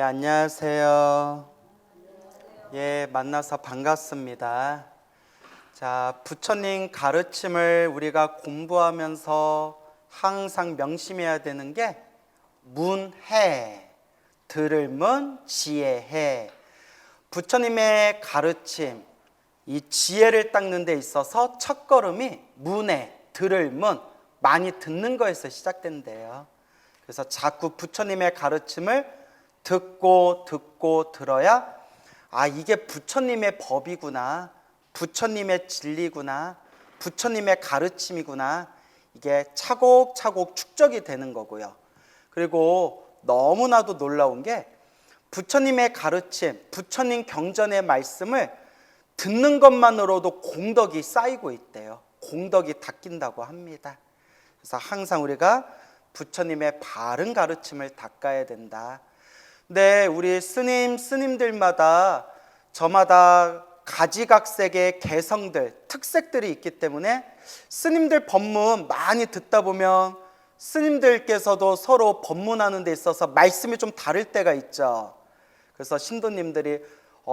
예, 안녕하세요. 예, 만나서 반갑습니다. 자, 부처님 가르침을 우리가 공부하면서 항상 명심해야 되는 게 문해, 들을 문, 지혜해. 부처님의 가르침, 이 지혜를 닦는 데 있어서 첫걸음이 문해, 들을 문, 많이 듣는 거에서 시작된대요. 그래서 자꾸 부처님의 가르침을 듣고 들어야 이게 부처님의 법이구나, 부처님의 진리구나, 부처님의 가르침이구나, 이게 차곡차곡 축적이 되는 거고요. 그리고 너무나도 놀라운 게 부처님의 가르침, 부처님 경전의 말씀을 듣는 것만으로도 공덕이 쌓이고 있대요. 공덕이 닦인다고 합니다. 그래서 항상 우리가 부처님의 바른 가르침을 닦아야 된다. 네, 우리 스님들마다 저마다 가지각색의 개성들, 특색들이 있기 때문에 스님들 법문 많이 듣다 보면 스님들께서도 서로 법문하는 데 있어서 말씀이 좀 다를 때가 있죠. 그래서 신도님들이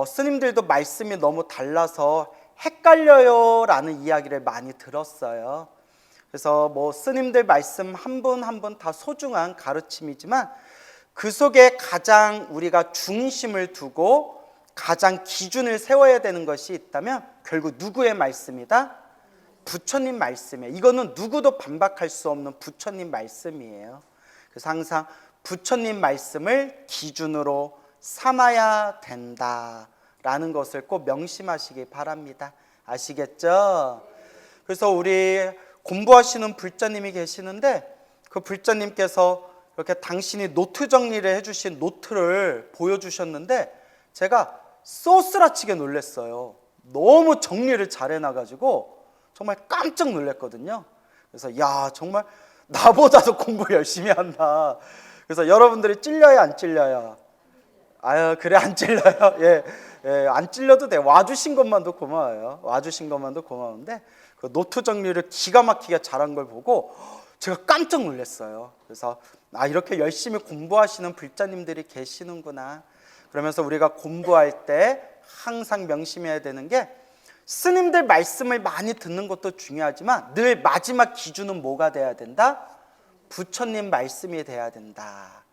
스님들도 말씀이 너무 달라서 헷갈려요 라는 이야기를 많이 들었어요. 그래서 스님들 말씀 한 분 한 분 다 소중한 가르침이지만 그 속에 가장 우리가 중심을 두고 가장 기준을 세워야 되는 것이 있다면 결국 누구의 말씀이다? 부처님 말씀이에요. 이거는 누구도 반박할 수 없는 부처님 말씀이에요. 그래서 항상 부처님 말씀을 기준으로 삼아야 된다라는 것을 꼭 명심하시기 바랍니다. 아시겠죠? 그래서 우리 공부하시는 불자님이 계시는데 그 불자님께서 이렇게 당신이 노트 정리를 해주신 노트를 보여주셨는데 제가 쏘스라치게 놀랐어요. 너무 정리를 잘 해놔가지고 정말 깜짝 놀랐거든요. 그래서 정말 나보다도 공부 열심히 한다. 그래서 여러분들이 찔려야 안 찔려요? 그래, 안 찔려요. 예, 안 찔려도 돼. 와주신 것만도 고마워요. 와주신 것만도 고마운데 그 노트 정리를 기가 막히게 잘한 걸 보고 제가 깜짝 놀랐어요. 그래서 이렇게 열심히 공부하시는 불자님들이 계시는구나. 그러면서 우리가 공부할 때 항상 명심해야 되는 게 스님들 말씀을 많이 듣는 것도 중요하지만 늘 마지막 기준은 뭐가 돼야 된다? 부처님 말씀이 돼야 된다.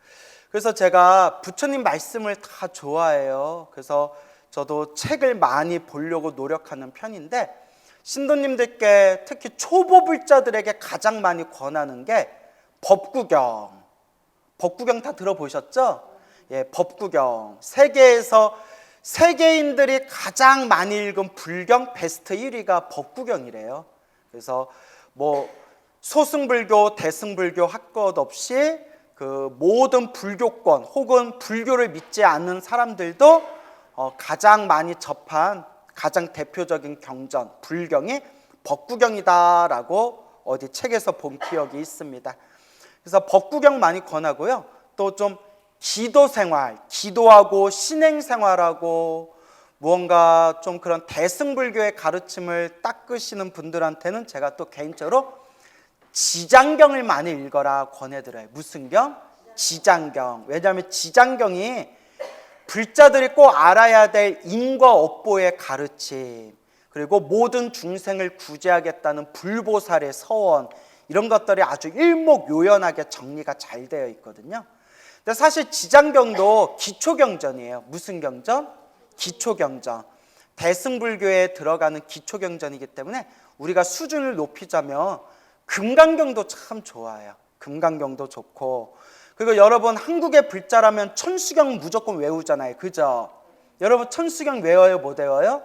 그래서 제가 부처님 말씀을 다 좋아해요. 그래서 저도 책을 많이 보려고 노력하는 편인데 신도님들께 특히 초보 불자들에게 가장 많이 권하는 게 법구경. 법구경 다 들어보셨죠? 예, 법구경. 세계에서 세계인들이 가장 많이 읽은 불경 베스트 1위가 법구경이래요. 그래서 소승불교, 대승불교 할 것 없이 그 모든 불교권 혹은 불교를 믿지 않는 사람들도 가장 많이 접한 가장 대표적인 경전, 불경이 법구경이다라고 어디 책에서 본 기억이 있습니다. 그래서 법구경 많이 권하고요. 또 좀 기도 생활, 기도하고 신행 생활하고 무언가 좀 그런 대승불교의 가르침을 닦으시는 분들한테는 제가 또 개인적으로 지장경을 많이 읽어라 권해드려요. 무슨 경? 지장경. 왜냐하면 지장경이 불자들이 꼭 알아야 될 인과 업보의 가르침, 그리고 모든 중생을 구제하겠다는 불보살의 서원, 이런 것들이 아주 일목요연하게 정리가 잘 되어 있거든요. 근데 사실 지장경도 기초경전이에요. 무슨 경전? 기초경전. 대승불교에 들어가는 기초경전이기 때문에 우리가 수준을 높이자면 금강경도 참 좋아요. 금강경도 좋고, 그리고 여러분 한국의 불자라면 천수경 무조건 외우잖아요. 그죠? 여러분 천수경 외워요? 못 외워요?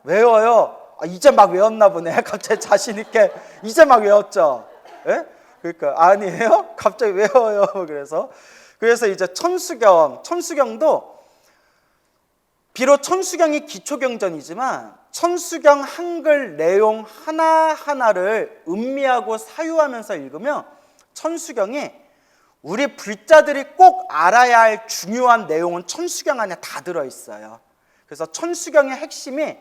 외워요. 이제 막 외웠나 보네. 갑자기 자신 있게 이제 막 외웠죠? 예? 그러니까 아니에요? 갑자기 외워요. 그래서 이제 천수경도 비록 천수경이 기초경전이지만 천수경 한글 내용 하나하나를 음미하고 사유하면서 읽으면 천수경이 우리 불자들이 꼭 알아야 할 중요한 내용은 천수경 안에 다 들어있어요. 그래서 천수경의 핵심이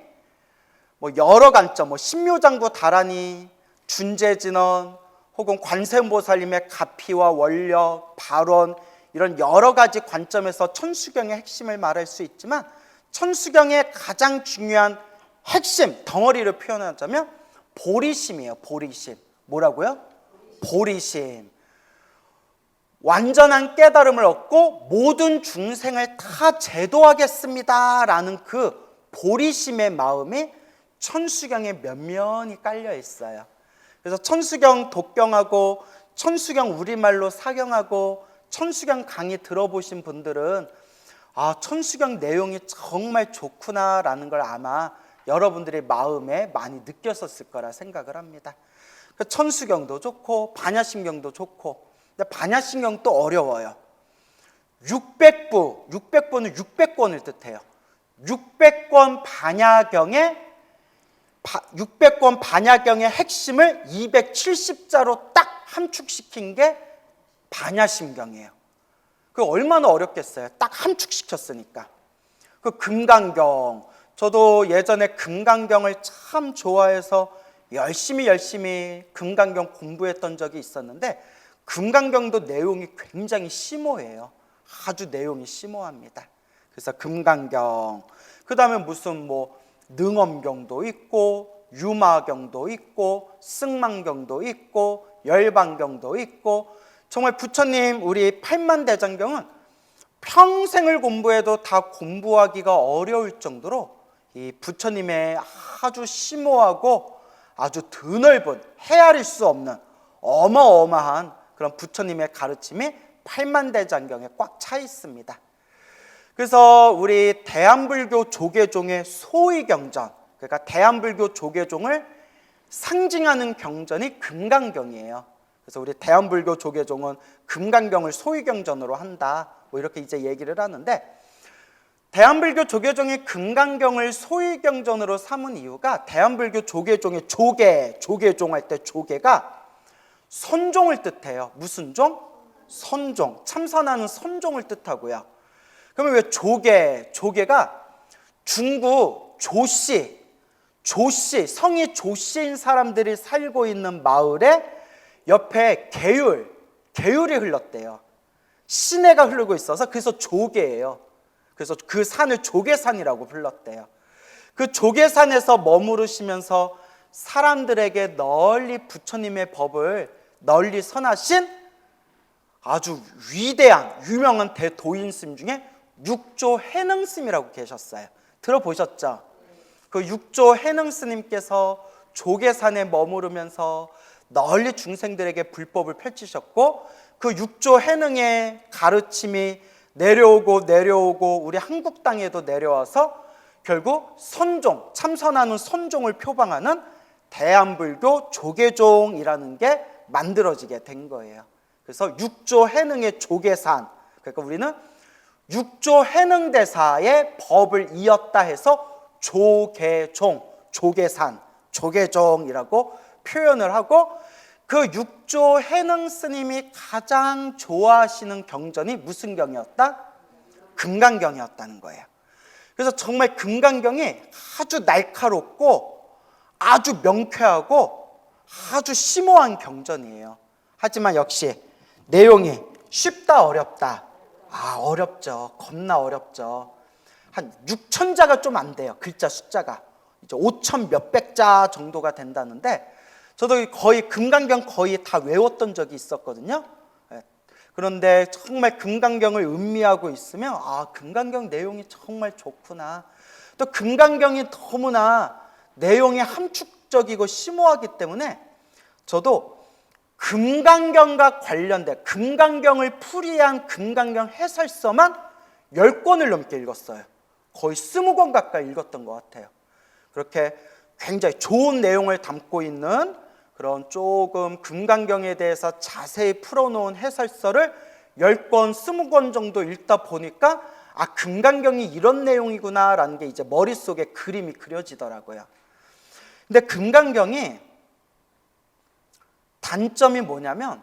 여러 관점, 신묘장구 다라니, 준재진언, 혹은 관세음보살님의 가피와 원력, 발언, 이런 여러 가지 관점에서 천수경의 핵심을 말할 수 있지만 천수경의 가장 중요한 핵심 덩어리를 표현하자면 보리심이에요. 보리심. 뭐라고요? 보리심. 완전한 깨달음을 얻고 모든 중생을 다 제도하겠습니다 라는 그 보리심의 마음이 천수경에 면면이 깔려 있어요. 그래서 천수경 독경하고 천수경 우리말로 사경하고 천수경 강의 들어보신 분들은 천수경 내용이 정말 좋구나라는 걸 아마 여러분들의 마음에 많이 느꼈었을 거라 생각을 합니다. 천수경도 좋고 반야심경도 좋고, 근데 반야심경도 어려워요. 600부는 600권을 뜻해요. 600권 반야경의 핵심을 270자로 딱 함축시킨 게 반야심경이에요. 그 얼마나 어렵겠어요. 딱 함축시켰으니까. 그 금강경, 저도 예전에 금강경을 참 좋아해서 열심히 금강경 공부했던 적이 있었는데, 금강경도 내용이 굉장히 심오해요. 아주 내용이 심오합니다. 그래서 금강경, 그 다음에 무슨 능엄경도 있고 유마경도 있고 승망경도 있고 열반경도 있고, 정말 부처님 우리 팔만대장경은 평생을 공부해도 다 공부하기가 어려울 정도로 이 부처님의 아주 심오하고 아주 드넓은 헤아릴 수 없는 어마어마한 그런 부처님의 가르침이 팔만대장경에 꽉 차 있습니다. 그래서 우리 대한불교 조계종의 소위경전, 그러니까 대한불교 조계종을 상징하는 경전이 금강경이에요. 그래서 우리 대한불교 조계종은 금강경을 소위경전으로 한다, 이렇게 이제 얘기를 하는데, 대한불교 조계종이 금강경을 소위경전으로 삼은 이유가 대한불교 조계종의 조계종 할 때 조계가 선종을 뜻해요. 무슨 종? 선종, 참선하는 선종을 뜻하고요. 그러면 왜 조계가 중국 조씨, 성이 조씨인 사람들이 살고 있는 마을에 옆에 개율이 흘렀대요. 시내가 흐르고 있어서 그래서 조계예요. 그래서 그 산을 조계산이라고 불렀대요. 그 조계산에서 머무르시면서 사람들에게 널리 부처님의 법을 널리 선하신 아주 위대한 유명한 대도인스님 중에 육조 해능스님이라고 계셨어요. 들어보셨죠? 그 육조 해능스님께서 조계산에 머무르면서 널리 중생들에게 불법을 펼치셨고, 그 육조 해능의 가르침이 내려오고 우리 한국 땅에도 내려와서 결국 선종, 참선하는 선종을 표방하는 대한불교 조계종이라는 게 만들어지게 된 거예요. 그래서 육조 해능의 조계산, 그러니까 우리는 육조 해능대사의 법을 이었다 해서 조계종, 조계산, 조계종이라고 표현을 하고, 그 육조 해능 스님이 가장 좋아하시는 경전이 무슨 경이었다? 금강경이었다는 거예요. 그래서 정말 금강경이 아주 날카롭고 아주 명쾌하고 아주 심오한 경전이에요. 하지만 역시 내용이 쉽다 어렵다? 어렵죠. 겁나 어렵죠. 한 6,000자가 좀 안 돼요. 글자 숫자가 이제 5,000 몇백 자 정도가 된다는데, 저도 거의 금강경 거의 다 외웠던 적이 있었거든요. 그런데 정말 금강경을 음미하고 있으면 금강경 내용이 정말 좋구나. 또 금강경이 너무나 내용이 함축적이고 심오하기 때문에 저도 금강경과 관련된 금강경을 풀이한 금강경 해설서만 10권을 넘게 읽었어요. 거의 20권 가까이 읽었던 것 같아요. 그렇게 굉장히 좋은 내용을 담고 있는 그런 조금 금강경에 대해서 자세히 풀어놓은 해설서를 10권, 20권 정도 읽다 보니까 금강경이 이런 내용이구나 라는 게 이제 머릿속에 그림이 그려지더라고요. 근데 금강경이 단점이 뭐냐면,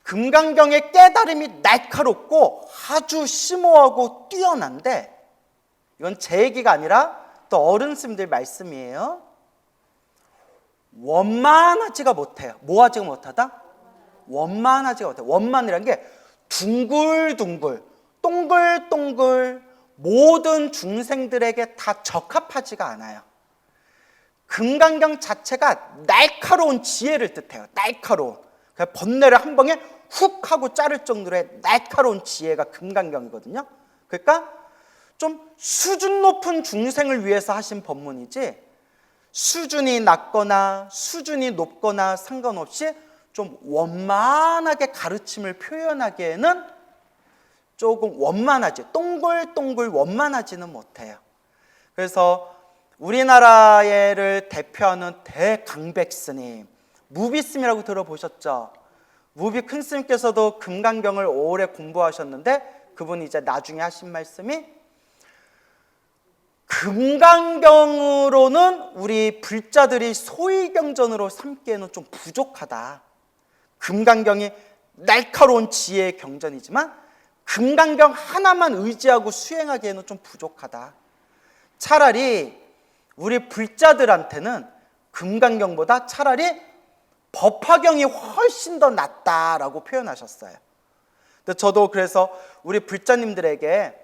금강경의 깨달음이 날카롭고 아주 심오하고 뛰어난데, 이건 제 얘기가 아니라 또 어른스님들 말씀이에요. 원만하지가 못해요. 뭐 하지가 못하다? 원만하지가 못해요. 원만이라는 게 둥글둥글 동글동글 모든 중생들에게 다 적합하지가 않아요. 금강경 자체가 날카로운 지혜를 뜻해요. 날카로운. 번뇌를 한 방에 훅 하고 자를 정도의 날카로운 지혜가 금강경이거든요. 그러니까 좀 수준 높은 중생을 위해서 하신 법문이지, 수준이 낮거나 수준이 높거나 상관없이 좀 원만하게 가르침을 표현하기에는 조금 원만하지, 동글동글 원만하지는 못해요. 그래서 우리나라를 대표하는 대강백 스님, 무비 스님이라고 들어보셨죠? 무비 큰 스님께서도 금강경을 오래 공부하셨는데 그분이 이제 나중에 하신 말씀이, 금강경으로는 우리 불자들이 소위경전으로 삼기에는 좀 부족하다. 금강경이 날카로운 지혜의 경전이지만 금강경 하나만 의지하고 수행하기에는 좀 부족하다. 차라리 우리 불자들한테는 금강경보다 차라리 법화경이 훨씬 더 낫다라고 표현하셨어요. 근데 저도 그래서 우리 불자님들에게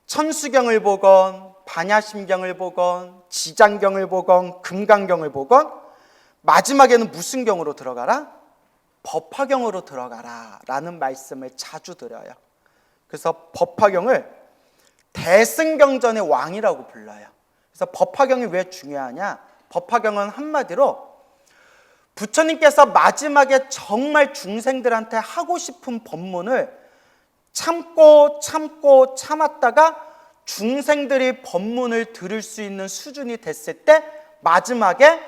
천수경을 보건 반야심경을 보건 지장경을 보건 금강경을 보건 마지막에는 무슨 경으로 들어가라? 법화경으로 들어가라 라는 말씀을 자주 드려요. 그래서 법화경을 대승경전의 왕이라고 불러요. 그래서 법화경이 왜 중요하냐? 법화경은 한마디로 부처님께서 마지막에 정말 중생들한테 하고 싶은 법문을 참고 참았다가 중생들이 법문을 들을 수 있는 수준이 됐을 때 마지막에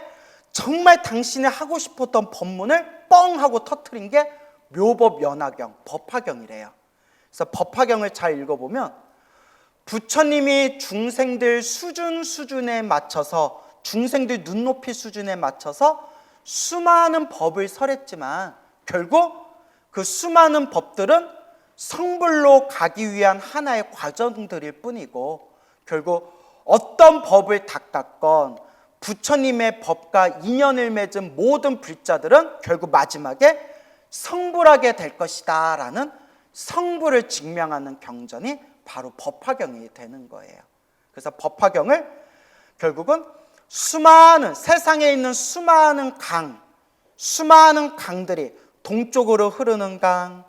정말 당신이 하고 싶었던 법문을 뻥 하고 터뜨린 게 묘법연화경, 법화경이래요. 그래서 법화경을 잘 읽어보면 부처님이 중생들 수준에 맞춰서, 중생들 눈높이 수준에 맞춰서 수많은 법을 설했지만 결국 그 수많은 법들은 성불로 가기 위한 하나의 과정들일 뿐이고, 결국 어떤 법을 닦았건 부처님의 법과 인연을 맺은 모든 불자들은 결국 마지막에 성불하게 될 것이다 라는 성불을 증명하는 경전이 바로 법화경이 되는 거예요. 그래서 법화경을 결국은 수많은, 세상에 있는 수많은 강들이 동쪽으로 흐르는 강,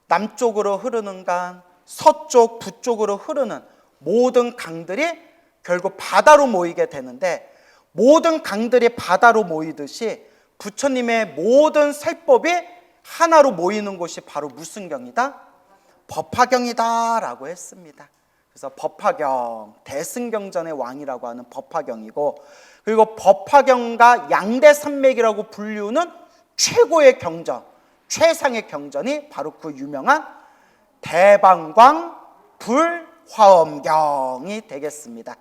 남쪽으로 흐르는 강, 서쪽, 북쪽으로 흐르는 모든 강들이 결국 바다로 모이게 되는데, 모든 강들이 바다로 모이듯이 부처님의 모든 설법이 하나로 모이는 곳이 바로 무슨 경이다? 법화경이다 라고 했습니다. 그래서 법화경, 대승경전의 왕이라고 하는 법화경이고, 그리고 법화경과 양대산맥이라고 불리우는 최고의 경전, 최상의 경전이 바로 그 유명한 대방광 불화엄경이 되겠습니다.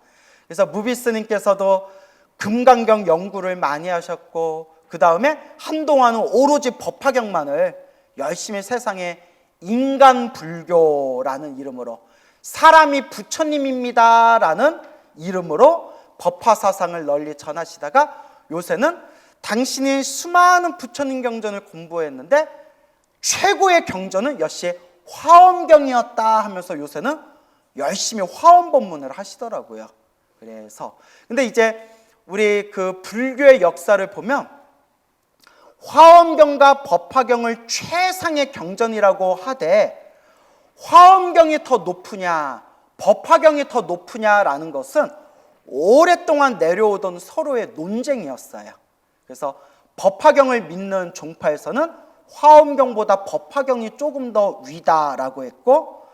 그래서 무비스님께서도 금강경 연구를 많이 하셨고, 그 다음에 한동안은 오로지 법화경만을 열심히 세상에 인간불교라는 이름으로, 사람이 부처님입니다 라는 이름으로 법화사상을 널리 전하시다가 요새는 당신이 수많은 부처님 경전을 공부했는데 최고의 경전은 역시 화엄경이었다 하면서 요새는 열심히 화엄법문을 하시더라고요. 그래서 근데 이제 우리 그 불교의 역사를 보면 화엄경과 법화경을 최상의 경전이라고 하되, 화엄경이 더 높으냐 법화경이 더 높으냐라는 것은 오랫동안 내려오던 서로의 논쟁이었어요. 그래서 법화경을 믿는 종파에서는 화엄경보다 법화경이 조금 더 위다라고 했고,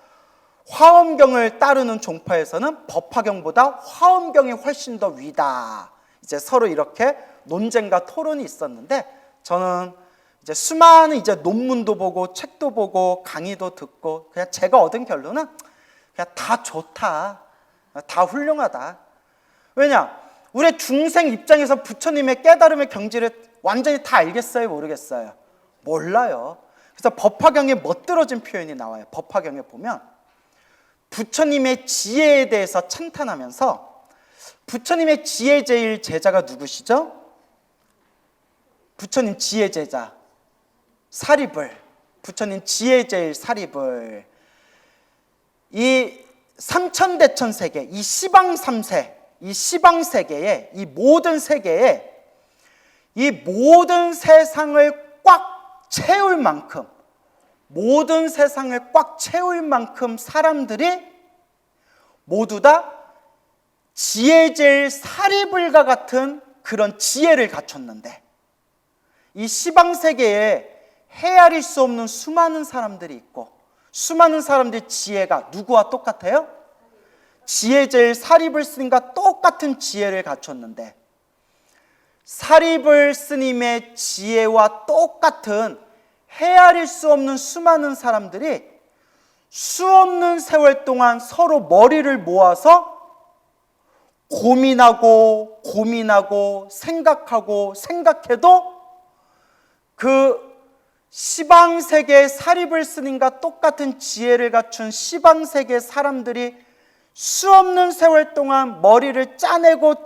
화엄경을 따르는 종파에서는 법화경보다 화엄경이 훨씬 더 위다, 이제 서로 이렇게 논쟁과 토론이 있었는데, 저는 이제 수많은 이제 논문도 보고 책도 보고 강의도 듣고 그냥 제가 얻은 결론은 그냥 다 좋다, 다 훌륭하다. 왜냐? 우리 중생 입장에서 부처님의 깨달음의 경지를 완전히 다 알겠어요? 모르겠어요? 몰라요. 그래서 법화경에 멋들어진 표현이 나와요. 법화경에 보면 부처님의 지혜에 대해서 찬탄하면서, 부처님의 지혜 제일 제자가 누구시죠? 부처님 지혜 제자 사리불. 부처님 지혜제일 사립을 이 삼천대천 세계, 이 시방 3세, 이 시방 세계에, 이 모든 세계에 이 모든 세상을 꽉 채울 만큼, 모든 세상을 꽉 채울 만큼 사람들이 모두 다 지혜제일 사리불과 같은 그런 지혜를 갖췄는데, 이 시방 세계에 헤아릴 수 없는 수많은 사람들이 있고, 수많은 사람들의 지혜가 누구와 똑같아요? 지혜제일 사리불 스님과 똑같은 지혜를 갖췄는데, 사리불 스님의 지혜와 똑같은 헤아릴 수 없는 수많은 사람들이 수없는 세월 동안 서로 머리를 모아서 고민하고 생각해도 그 시방세계 사리불 스님과 똑같은 지혜를 갖춘 시방세계 사람들이 수없는 세월 동안 머리를 짜내도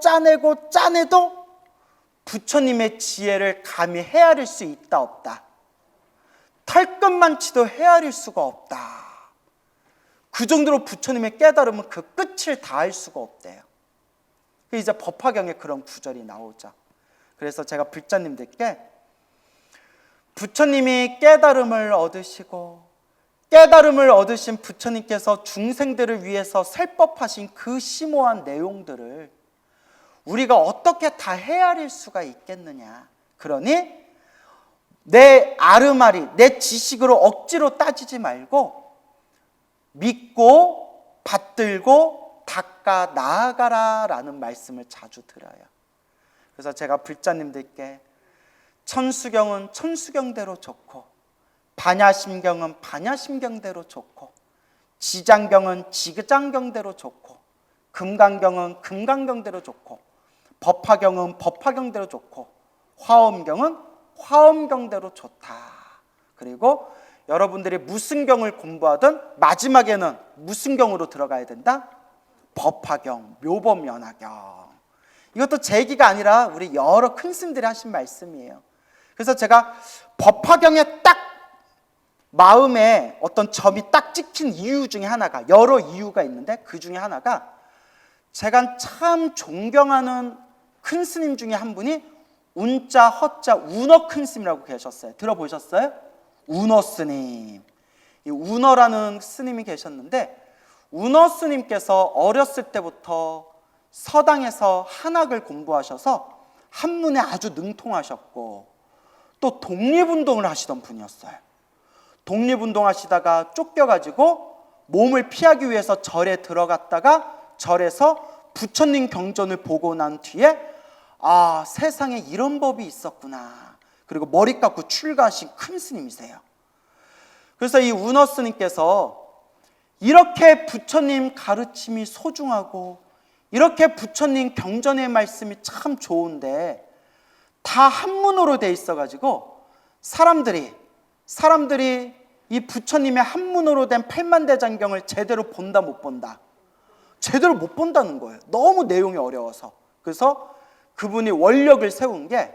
부처님의 지혜를 감히 헤아릴 수 있다 없다. 털끝만 치도 헤아릴 수가 없다. 그 정도로 부처님의 깨달음은 그 끝을 다할 수가 없대요. 이제 법화경에 그런 구절이 나오죠. 그래서 제가 불자님들께 부처님이 깨달음을 얻으시고, 깨달음을 얻으신 부처님께서 중생들을 위해서 설법하신 그 심오한 내용들을 우리가 어떻게 다 헤아릴 수가 있겠느냐. 그러니 내 아르마리, 내 지식으로 억지로 따지지 말고 믿고 받들고 닦아 나아가라 라는 말씀을 자주 드려요. 그래서 제가 불자님들께 천수경은 천수경대로 좋고, 반야심경은 반야심경대로 좋고, 지장경은 지장경대로 좋고, 금강경은 금강경대로 좋고, 법화경은 법화경대로 좋고, 화엄경은 화엄경대로 좋다. 그리고 여러분들이 무슨 경을 공부하든 마지막에는 무슨 경으로 들어가야 된다? 법화경, 묘법연화경. 이것도 제 얘기가 아니라 우리 여러 큰 스님들이 하신 말씀이에요. 그래서 제가 법화경에 딱 마음에 어떤 점이 딱 찍힌 이유 중에 하나가, 여러 이유가 있는데 그 중에 하나가, 제가 참 존경하는 큰 스님 중에 한 분이 운자 허자 운어 큰 스님이라고 계셨어요. 들어보셨어요? 운어 스님. 이 운어라는 스님이 계셨는데, 운어 스님께서 어렸을 때부터 서당에서 한학을 공부하셔서 한문에 아주 능통하셨고, 또 독립운동을 하시던 분이었어요. 독립운동 하시다가 쫓겨가지고 몸을 피하기 위해서 절에 들어갔다가 절에서 부처님 경전을 보고 난 뒤에 아, 세상에 이런 법이 있었구나. 그리고 머리 깎고 출가하신 큰 스님이세요. 그래서 이 운어 스님께서 이렇게 부처님 가르침이 소중하고, 이렇게 부처님 경전의 말씀이 참 좋은데 다 한문으로 돼 있어가지고 사람들이 이 부처님의 한문으로 된 팔만대장경을 제대로 본다 못 본다? 제대로 못 본다는 거예요. 너무 내용이 어려워서. 그래서 그분이 원력을 세운 게,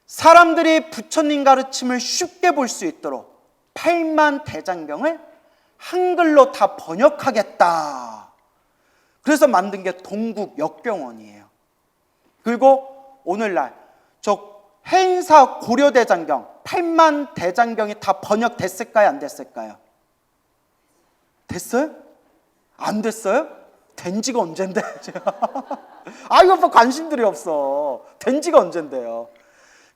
사람들이 부처님 가르침을 쉽게 볼 수 있도록 팔만대장경을 한글로 다 번역하겠다. 그래서 만든 게 동국역경원이에요. 그리고 오늘날 저 해인사 고려대장경, 팔만대장경이 다 번역됐을까요? 안 됐을까요? 됐어요? 안 됐어요? 된 지가 언젠데? 아, 이거 뭐 관심들이 없어. 된 지가 언젠데요.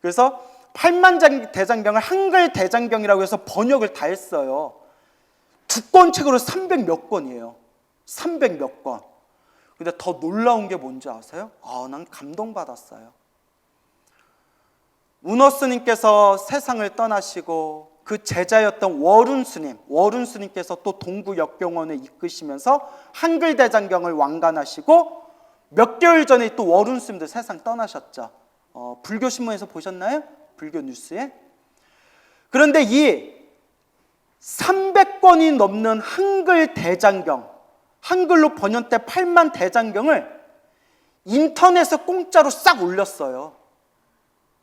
그래서 팔만대장경을 한글 대장경이라고 해서 번역을 다 했어요. 두꺼운 책으로 300 몇 권이에요. 300 몇 권. 근데 더 놀라운 게 뭔지 아세요? 난 감동받았어요. 운어 스님께서 세상을 떠나시고 그 제자였던 월운 스님께서 또 동국역경원을 이끄시면서 한글 대장경을 완간하시고, 몇 개월 전에 또 월운 스님도 세상 떠나셨죠. 불교 신문에서 보셨나요? 불교 뉴스에. 그런데 이 300권이 넘는 한글 대장경, 한글로 번역된 팔만대장경을 인터넷에 공짜로 싹 올렸어요.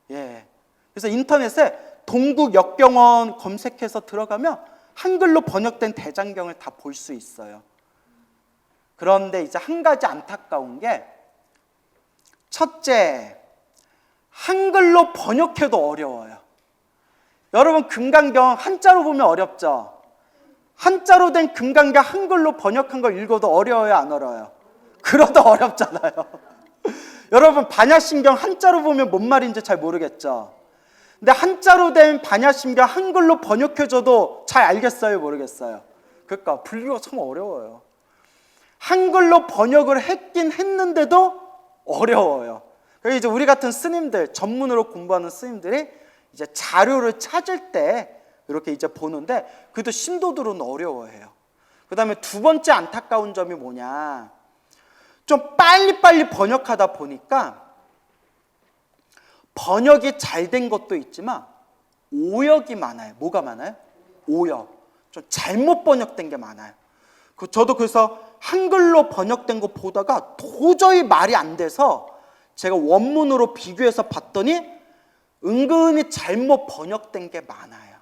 예. 그래서 인터넷에 동국역경원 검색해서 들어가면 한글로 번역된 대장경을 다 볼 수 있어요. 그런데 이제 한 가지 안타까운 게, 첫째, 한글로 번역해도 어려워요. 여러분, 금강경 한자로 보면 어렵죠? 한자로 된 금강경 한글로 번역한 걸 읽어도 어려워요, 안 어려워요? 그러도 어렵잖아요. 여러분, 반야심경 한자로 보면 뭔 말인지 잘 모르겠죠? 근데 한자로 된 반야심경 한글로 번역해줘도 잘 알겠어요, 모르겠어요? 그러니까 분류가 참 어려워요. 한글로 번역을 했긴 했는데도 어려워요. 그래서 이제 우리 같은 스님들, 전문으로 공부하는 스님들이 이제 자료를 찾을 때 이렇게 이제 보는데, 그래도 신도들은 어려워해요. 그 다음에 두 번째 안타까운 점이 뭐냐, 좀 빨리빨리 번역하다 보니까 번역이 잘 된 것도 있지만 오역이 많아요. 뭐가 많아요? 오역. 좀 잘못 번역된 게 많아요. 저도 그래서 한글로 번역된 거 보다가 도저히 말이 안 돼서 제가 원문으로 비교해서 봤더니 은근히 잘못 번역된 게 많아요.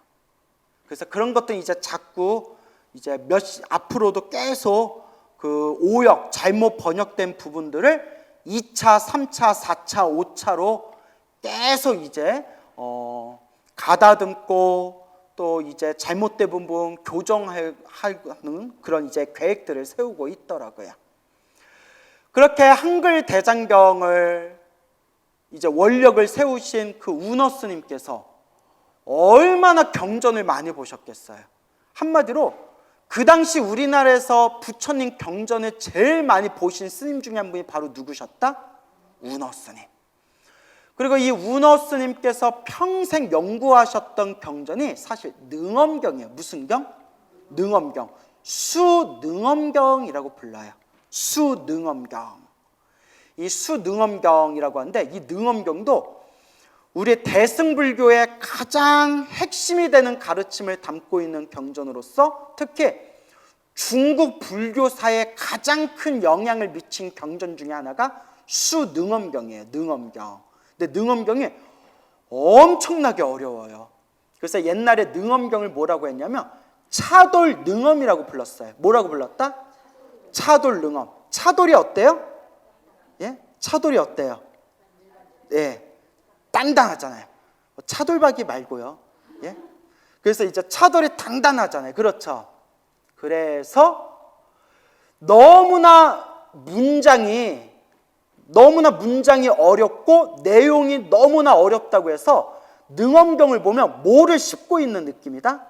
그래서 그런 것도 이제 자꾸 이제 앞으로도 계속 그 오역, 잘못 번역된 부분들을 2차, 3차, 4차, 5차로 계속 이제 가다듬고 또 이제 잘못된 부분 교정하는 그런 이제 계획들을 세우고 있더라고요. 그렇게 한글 대장경을 이제 원력을 세우신 그 운어 스님께서 얼마나 경전을 많이 보셨겠어요. 한마디로 그 당시 우리나라에서 부처님 경전을 제일 많이 보신 스님 중에 한 분이 바로 누구셨다? 운어 스님. 그리고 이 운어 스님께서 평생 연구하셨던 경전이 사실 능엄경이에요. 무슨 경? 능엄경. 수능엄경이라고 불러요. 수능엄경. 이 수능엄경이라고 하는데, 이 능엄경도 우리 대승불교의 가장 핵심이 되는 가르침을 담고 있는 경전으로서 특히 중국 불교사에 가장 큰 영향을 미친 경전 중에 하나가 수능엄경이에요. 능엄경. 근데 능엄경이 엄청나게 어려워요. 그래서 옛날에 능엄경을 뭐라고 했냐면 차돌 능엄이라고 불렀어요. 뭐라고 불렀다? 차돌 능엄. 차돌이 어때요? 예? 차돌이 어때요? 예. 단단하잖아요. 차돌박이 말고요. 예? 그래서 이제 차돌이 단단하잖아요. 그렇죠? 그래서 너무나 문장이 어렵고 내용이 너무나 어렵다고 해서 능엄경을 보면 뭐를 씹고 있는 느낌이다?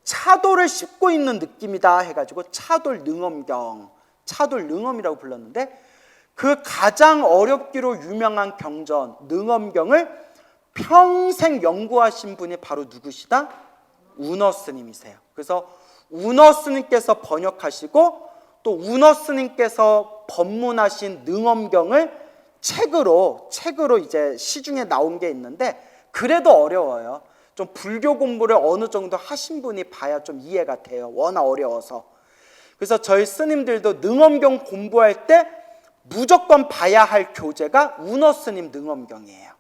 차돌을 씹고 있는 느낌이다 해가지고 차돌 능엄경, 차돌 능엄이라고 불렀는데, 그 가장 어렵기로 유명한 경전 능엄경을 평생 연구하신 분이 바로 누구시다? 운어 스님이세요. 그래서 운어 스님께서 번역하시고 또 운어 스님께서 법문하신 능엄경을 책으로 이제 시중에 나온 게 있는데, 그래도 어려워요. 좀 불교 공부를 어느 정도 하신 분이 봐야 좀 이해가 돼요. 워낙 어려워서. 그래서 저희 스님들도 능엄경 공부할 때 무조건 봐야 할 교재가 운어 스님 능엄경이에요.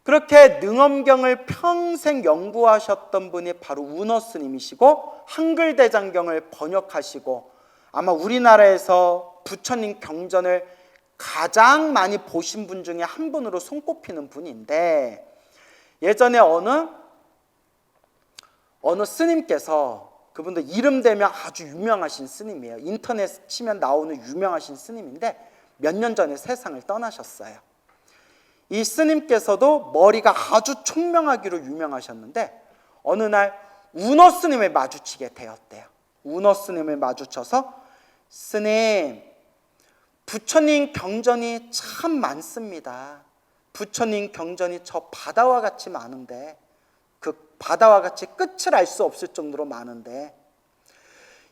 그렇게 능엄경을 평생 연구하셨던 분이 바로 운어 스님이시고, 한글 대장경을 번역하시고, 아마 우리나라에서 부처님 경전을 가장 많이 보신 분 중에 한 분으로 손꼽히는 분인데, 예전에 어느 스님께서, 그분도 이름 되면 아주 유명하신 스님이에요. 인터넷 치면 나오는 유명하신 스님인데 몇 년 전에 세상을 떠나셨어요. 이 스님께서도 머리가 아주 총명하기로 유명하셨는데, 어느 날 운어 스님을 마주치게 되었대요. 운어 스님을 마주쳐서, 스님, 부처님 경전이 참 많습니다. 부처님 경전이 저 바다와 같이 많은데, 그 바다와 같이 끝을 알 수 없을 정도로 많은데,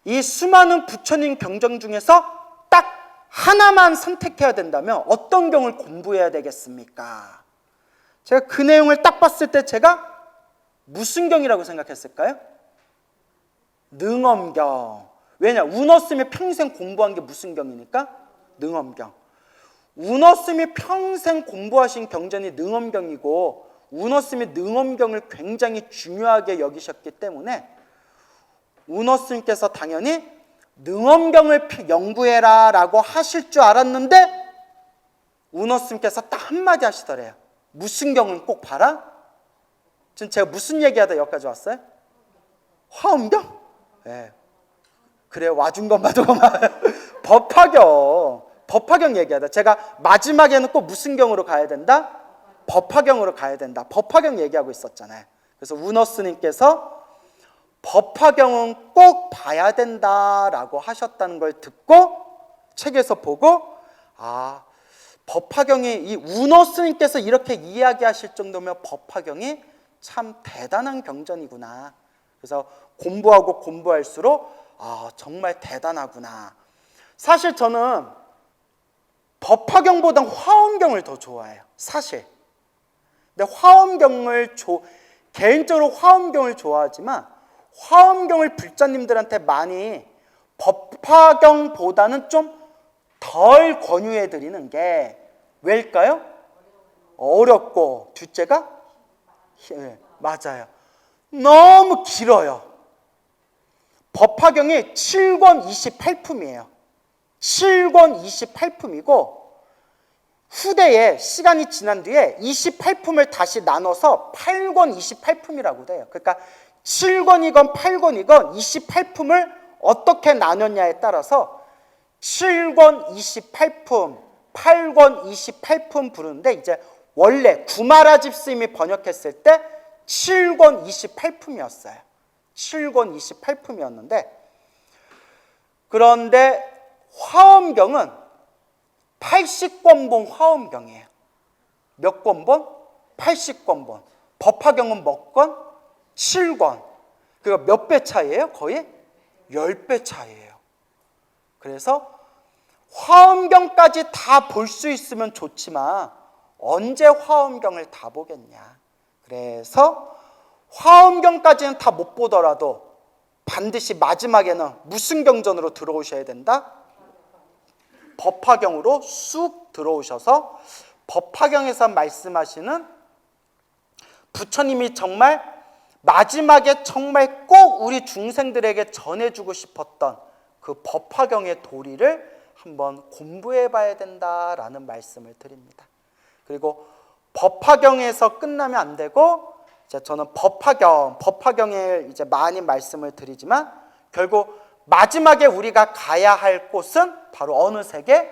이 수많은 부처님 경전 중에서 딱 하나만 선택해야 된다면 어떤 경을 공부해야 되겠습니까? 제가 그 내용을 딱 봤을 때 제가 무슨 경이라고 생각했을까요? 능엄경. 왜냐? 운어 스님이 평생 공부한 게 무슨 경이니까? 능엄경. 운어 스님이 평생 공부하신 경전이 능엄경이고, 운어스님이 능엄경을 굉장히 중요하게 여기셨기 때문에 운어스님께서 당연히 능엄경을 연구해라 라고 하실 줄 알았는데 운어스님께서 딱 한마디 하시더래요. 무슨 경은 꼭 봐라? 지금 제가 무슨 얘기하다 여기까지 왔어요? 화엄경? 네. 그래, 와준 것만 두고 법화경 얘기하다. 제가 마지막에는 꼭 무슨 경으로 가야 된다? 법화경으로 가야 된다. 법화경 얘기하고 있었잖아요. 그래서 운어스님께서 법화경은 꼭 봐야 된다라고 하셨다는 걸 듣고 책에서 보고 법화경이 이 운어스님께서 이렇게 이야기하실 정도면 법화경이 참 대단한 경전이구나. 그래서 공부하고 공부할수록 정말 대단하구나. 사실 저는 법화경보다 화엄경을 더 좋아해요. 사실. 근데 개인적으로 화엄경을 좋아하지만 화엄경을 불자님들한테 많이 법화경보다는 좀 덜 권유해 드리는 게 왜일까요? 어렵고 둘째가 맞아요. 너무 길어요. 법화경이 7권 28품이에요. 7권 28품이고 후대에 시간이 지난 뒤에 28품을 다시 나눠서 8권 28품이라고 돼요. 그러니까 7권이건 8권이건 28품을 어떻게 나눴냐에 따라서 7권 28품, 8권 28품 부르는데 이제 원래 구마라집 스님이 번역했을 때 7권 28품이었어요. 7권 28품이었는데 그런데 화엄경은 80권본 화엄경이에요. 몇 권본? 80권본. 법화경은 몇 권? 7권. 그러니까 몇 배 차이예요? 거의 10배 차이예요. 그래서 화엄경까지 다 볼 수 있으면 좋지만 언제 화엄경을 다 보겠냐. 그래서 화엄경까지는 다 못 보더라도 반드시 마지막에는 무슨 경전으로 들어오셔야 된다? 법화경으로 쑥 들어오셔서 법화경에서 말씀하시는 부처님이 정말 마지막에 정말 꼭 우리 중생들에게 전해주고 싶었던 그 법화경의 도리를 한번 공부해 봐야 된다라는 말씀을 드립니다. 그리고 법화경에서 끝나면 안 되고 이제 저는 법화경에 이제 많이 말씀을 드리지만 결국 마지막에 우리가 가야 할 곳은 바로 어느 세계?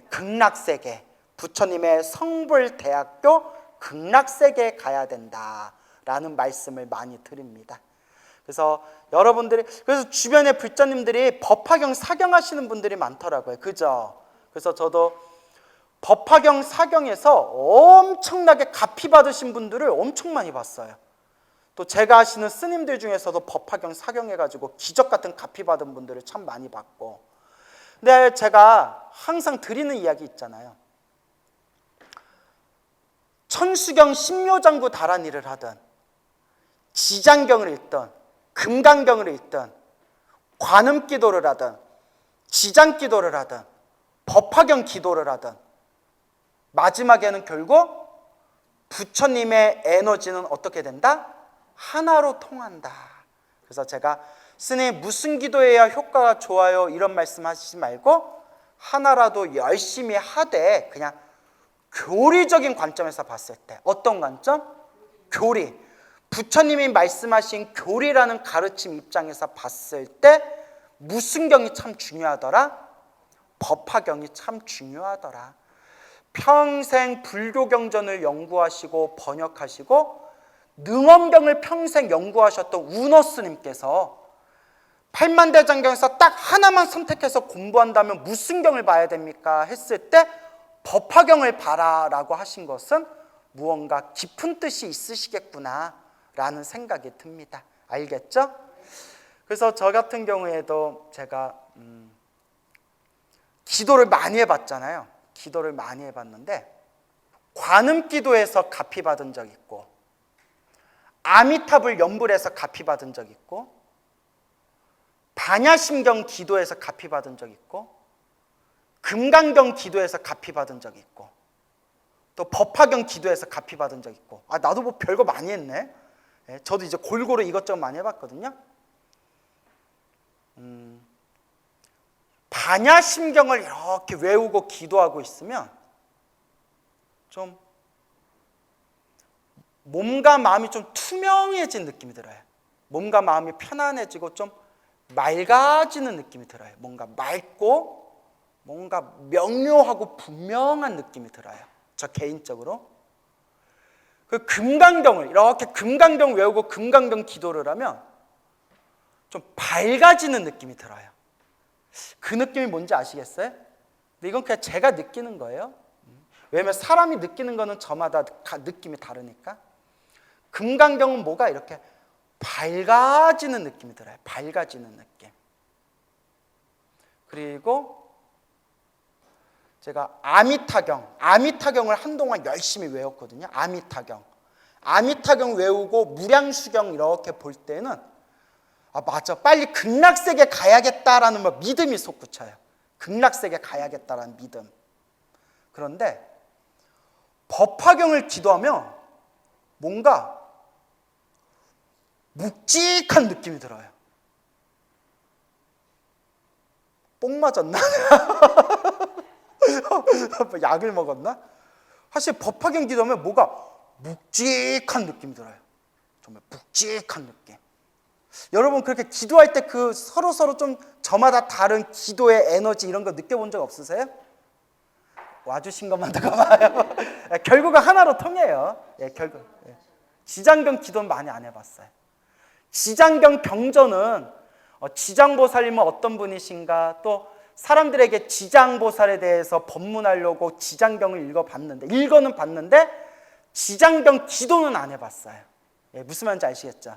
극락세계. 부처님의 성불대학교 극락세계에 가야 된다라는 말씀을 많이 드립니다. 그래서 여러분들이 그래서 주변에 불자님들이 법화경 사경하시는 분들이 많더라고요. 그죠? 그래서 저도 법화경 사경에서 엄청나게 가피 받으신 분들을 엄청 많이 봤어요. 또 제가 아시는 스님들 중에서도 법화경 사경해가지고 기적 같은 가피 받은 분들을 참 많이 봤고, 근데 제가 항상 드리는 이야기 있잖아요. 천수경 신묘장구 다란이를 하든 지장경을 읽든 금강경을 읽든 관음기도를 하든 지장기도를 하든 법화경 기도를 하든 마지막에는 결국 부처님의 에너지는 어떻게 된다? 하나로 통한다. 그래서 제가 스님 무슨 기도해야 효과가 좋아요 이런 말씀 하시지 말고 하나라도 열심히 하되 그냥 교리적인 관점에서 봤을 때 어떤 관점? 교리. 부처님이 말씀하신 교리라는 가르침 입장에서 봤을 때 무슨 경이 참 중요하더라? 법화경이 참 중요하더라. 평생 불교 경전을 연구하시고 번역하시고 능엄경을 평생 연구하셨던 운어스님께서 팔만대장경에서 딱 하나만 선택해서 공부한다면 무슨 경을 봐야 됩니까? 했을 때 법화경을 봐라 라고 하신 것은 무언가 깊은 뜻이 있으시겠구나 라는 생각이 듭니다. 알겠죠? 그래서 저 같은 경우에도 제가 기도를 많이 해봤잖아요. 기도를 많이 해봤는데 관음기도에서 가피 받은 적 있고 아미타불 연불에서 가피 받은 적 있고 반야심경 기도에서 가피 받은 적 있고 금강경 기도에서 가피 받은 적 있고 또 법화경 기도해서 가피 받은 적 있고. 나도 뭐 별거 많이 했네. 예, 저도 이제 골고루 이것저것 많이 해봤거든요. 반야심경을 이렇게 외우고 기도하고 있으면 좀 몸과 마음이 좀 투명해진 느낌이 들어요. 몸과 마음이 편안해지고 좀 맑아지는 느낌이 들어요. 뭔가 맑고 뭔가 명료하고 분명한 느낌이 들어요. 저 개인적으로. 그 금강경을 이렇게 금강경 외우고 금강경 기도를 하면 좀 밝아지는 느낌이 들어요. 그 느낌이 뭔지 아시겠어요? 근데 이건 그냥 제가 느끼는 거예요. 왜냐면 사람이 느끼는 거는 저마다 느낌이 다르니까. 금강경은 뭐가 이렇게 밝아지는 느낌이 들어요. 밝아지는 느낌. 그리고 제가 아미타경을 한동안 열심히 외웠거든요. 아미타경 외우고 무량수경 이렇게 볼 때는 맞아, 빨리 극락세계 가야겠다라는 믿음이 솟구쳐요. 극락세계 가야겠다라는 믿음. 그런데 법화경을 기도하면 뭔가 묵직한 느낌이 들어요. 뽕 맞았나? 약을 먹었나? 사실 법화경 기도하면 뭐가 묵직한 느낌이 들어요. 정말 묵직한 느낌. 여러분 그렇게 기도할 때 그 서로 좀 저마다 다른 기도의 에너지 이런 거 느껴본 적 없으세요? 와주신 것만 더 고마워요. 결국은 하나로 통해요. 결국 지장경 기도는 많이 안 해봤어요. 지장경 경전은 지장보살님은 어떤 분이신가, 또 사람들에게 지장보살에 대해서 법문하려고 지장경을 읽어는 봤는데 지장경 기도는 안 해봤어요. 무슨 말인지 아시겠죠?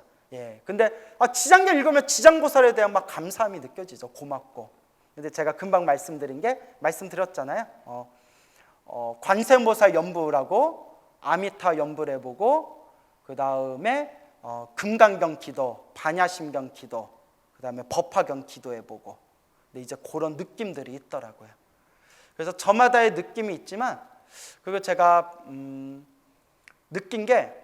근데 지장경 읽으면 지장보살에 대한 감사함이 느껴지죠. 고맙고. 근데 제가 금방 말씀드렸잖아요. 관세음보살 연부라고 아미타 연부를 해보고, 그 다음에 금강경 기도, 반야심경 기도, 그 다음에 법화경 기도해보고. 근데 이제 그런 느낌들이 있더라고요. 그래서 저마다의 느낌이 있지만, 그리고 제가 느낀 게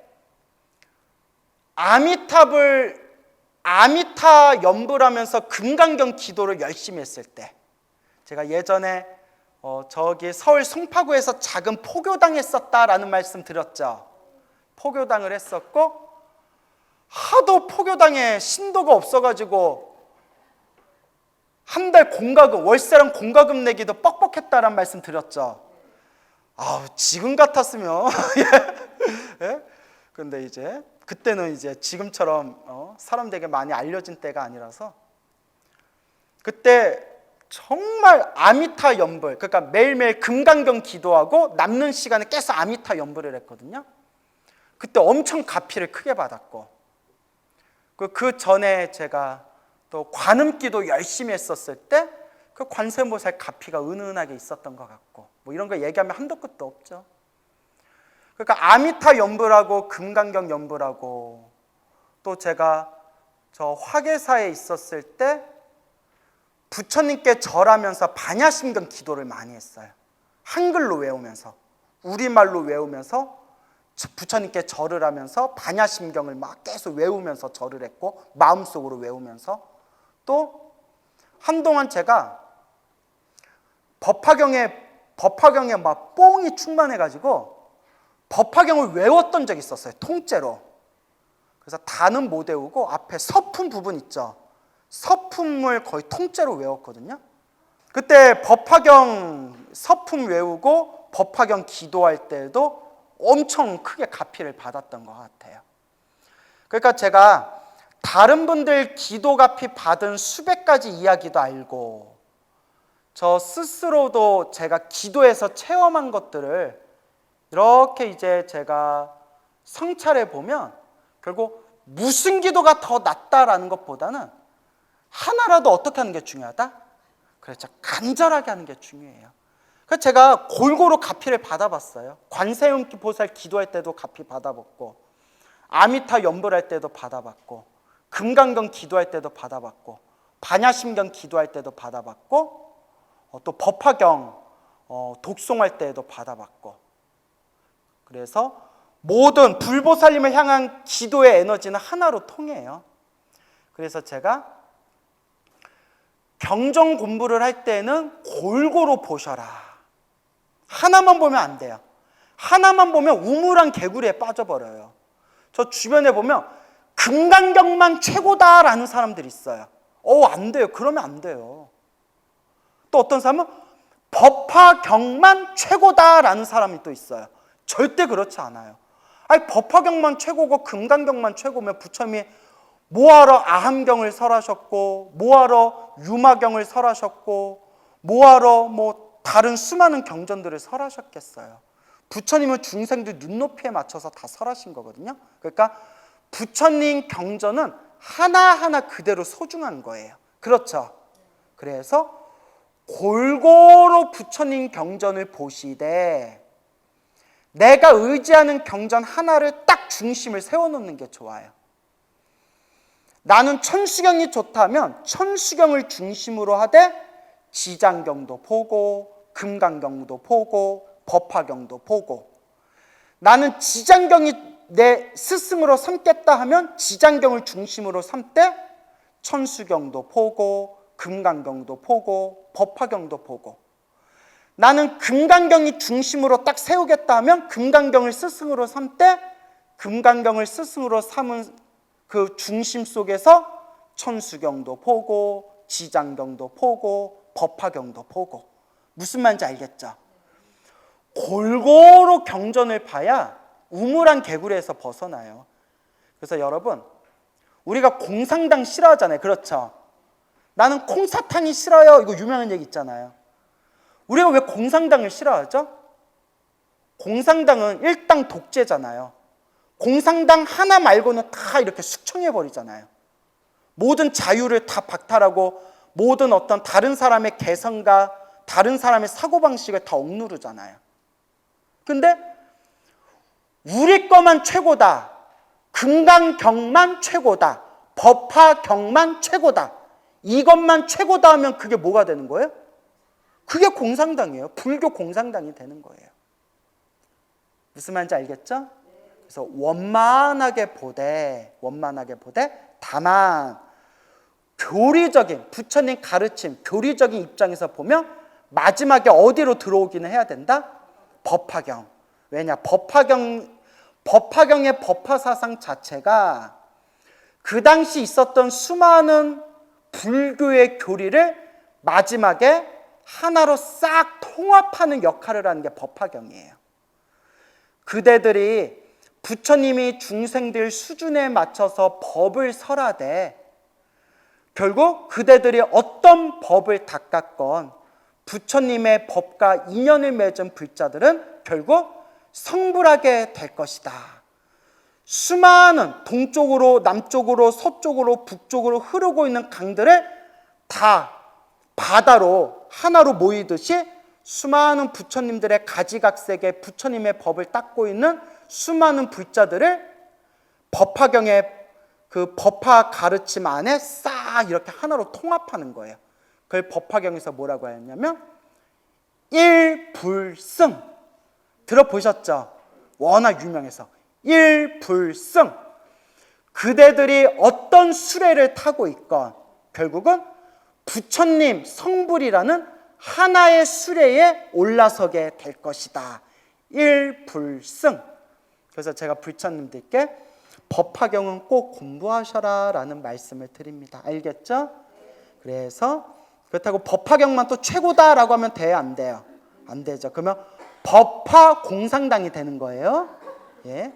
아미타 연부를 하면서 금강경 기도를 열심히 했을 때, 제가 예전에 저기 서울 송파구에서 작은 포교당 했었다라는 말씀 드렸죠. 포교당을 했었고, 하도 포교당에 신도가 없어가지고 한 달 공과금, 월세랑 공과금 내기도 뻑뻑했다라는 말씀 드렸죠. 지금 같았으면 근데 이제 그때는 이제 지금처럼 사람들에게 많이 알려진 때가 아니라서, 그때 정말 아미타 연불, 그러니까 매일매일 금강경 기도하고 남는 시간에 계속 아미타 연불을 했거든요. 그때 엄청 가피를 크게 받았고, 그 전에 제가 또 관음기도 열심히 했었을 때 그 관세음보살 가피가 은은하게 있었던 것 같고, 이런 거 얘기하면 한도 끝도 없죠. 그러니까 아미타 연불하고 금강경 연불하고, 또 제가 저 화계사에 있었을 때 부처님께 절하면서 반야심경 기도를 많이 했어요. 한글로 외우면서, 우리말로 외우면서 부처님께 절을 하면서 반야심경을 계속 외우면서 절을 했고, 마음속으로 외우면서, 또 한동안 제가 법화경에 뽕이 충만해가지고 법화경을 외웠던 적이 있었어요. 통째로. 그래서 다는 못 외우고 앞에 서품 부분 있죠. 서품을 거의 통째로 외웠거든요. 그때 법화경 서품 외우고 법화경 기도할 때도 엄청 크게 가피를 받았던 것 같아요. 그러니까 제가 다른 분들 기도 가피 받은 수백 가지 이야기도 알고, 저 스스로도 제가 기도해서 체험한 것들을 이렇게 이제 제가 성찰해 보면, 결국 무슨 기도가 더 낫다라는 것보다는 하나라도 어떻게 하는 게 중요하다? 그렇죠. 간절하게 하는 게 중요해요. 그래서 제가 골고루 가피를 받아봤어요. 관세음보살 기도할 때도 가피 받아봤고, 아미타 연불할 때도 받아봤고, 금강경 기도할 때도 받아봤고, 반야심경 기도할 때도 받아봤고, 또 법화경 독송할 때도 받아봤고. 그래서 모든 불보살님을 향한 기도의 에너지는 하나로 통해요. 그래서 제가 경전 공부를 할 때는 골고루 보셔라. 하나만 보면 안 돼요. 하나만 보면 우물한 개구리에 빠져버려요. 저 주변에 보면 금강경만 최고다라는 사람들이 있어요. 안 돼요. 그러면 안 돼요. 또 어떤 사람은 법화경만 최고다라는 사람이 또 있어요. 절대 그렇지 않아요. 아니, 법화경만 최고고 금강경만 최고면 부처님이 뭐하러 아함경을 설하셨고, 뭐하러 유마경을 설하셨고, 뭐하러 다른 수많은 경전들을 설하셨겠어요. 부처님은 중생들 눈높이에 맞춰서 다 설하신 거거든요. 그러니까 부처님 경전은 하나하나 그대로 소중한 거예요. 그렇죠? 그래서 골고루 부처님 경전을 보시되 내가 의지하는 경전 하나를 딱 중심을 세워놓는 게 좋아요. 나는 천수경이 좋다면 천수경을 중심으로 하되 지장경도 보고 금강경도 보고 법화경도 보고, 나는 지장경이 내 스승으로 삼겠다 하면 지장경을 중심으로 삼되 천수경도 보고 금강경도 보고 법화경도 보고, 나는 금강경이 중심으로 딱 세우겠다 하면 금강경을 스승으로 삼되 금강경을 스승으로 삼은 그 중심 속에서 천수경도 보고 지장경도 보고 법화경도 보고. 무슨 말인지 알겠죠? 골고루 경전을 봐야 우물한 개구리에서 벗어나요. 그래서 여러분, 우리가 공상당 싫어하잖아요. 그렇죠? 나는 콩사탕이 싫어요. 이거 유명한 얘기 있잖아요. 우리가 왜 공상당을 싫어하죠? 공상당은 일당 독재잖아요. 공상당 하나 말고는 다 이렇게 숙청해버리잖아요. 모든 자유를 다 박탈하고 모든 어떤 다른 사람의 개성과 다른 사람의 사고방식을 다 억누르잖아요. 근데 우리 거만 최고다, 금강경만 최고다, 법화경만 최고다, 이것만 최고다 하면 그게 뭐가 되는 거예요? 그게 공상당이에요. 불교 공상당이 되는 거예요. 무슨 말인지 알겠죠? 그래서 원만하게 보되 다만 교리적인 부처님 가르침, 교리적인 입장에서 보면 마지막에 어디로 들어오기는 해야 된다? 법화경. 왜냐? 법화경의 법화사상 자체가 그 당시 있었던 수많은 불교의 교리를 마지막에 하나로 싹 통합하는 역할을 하는 게 법화경이에요. 그대들이 부처님이 중생들 수준에 맞춰서 법을 설하되 결국 그대들이 어떤 법을 닦았건 부처님의 법과 인연을 맺은 불자들은 결국 성불하게 될 것이다. 수많은 동쪽으로 남쪽으로 서쪽으로 북쪽으로 흐르고 있는 강들을 다 바다로 하나로 모이듯이 수많은 부처님들의 가지각색의 부처님의 법을 닦고 있는 수많은 불자들을 법화경의 그 법화 가르침 안에 싹 이렇게 하나로 통합하는 거예요. 그걸 법화경에서 뭐라고 하냐면 일불승. 들어보셨죠? 워낙 유명해서 일불승. 그대들이 어떤 수레를 타고 있건 결국은 부처님 성불이라는 하나의 수레에 올라서게 될 것이다. 일불승. 그래서 제가 불자님들께 법화경은 꼭 공부하셔라 라는 말씀을 드립니다. 알겠죠? 그래서 그렇다고 법화경만 또 최고다라고 하면 돼요? 안 돼요? 안 되죠. 그러면 법화 공상당이 되는 거예요. 예.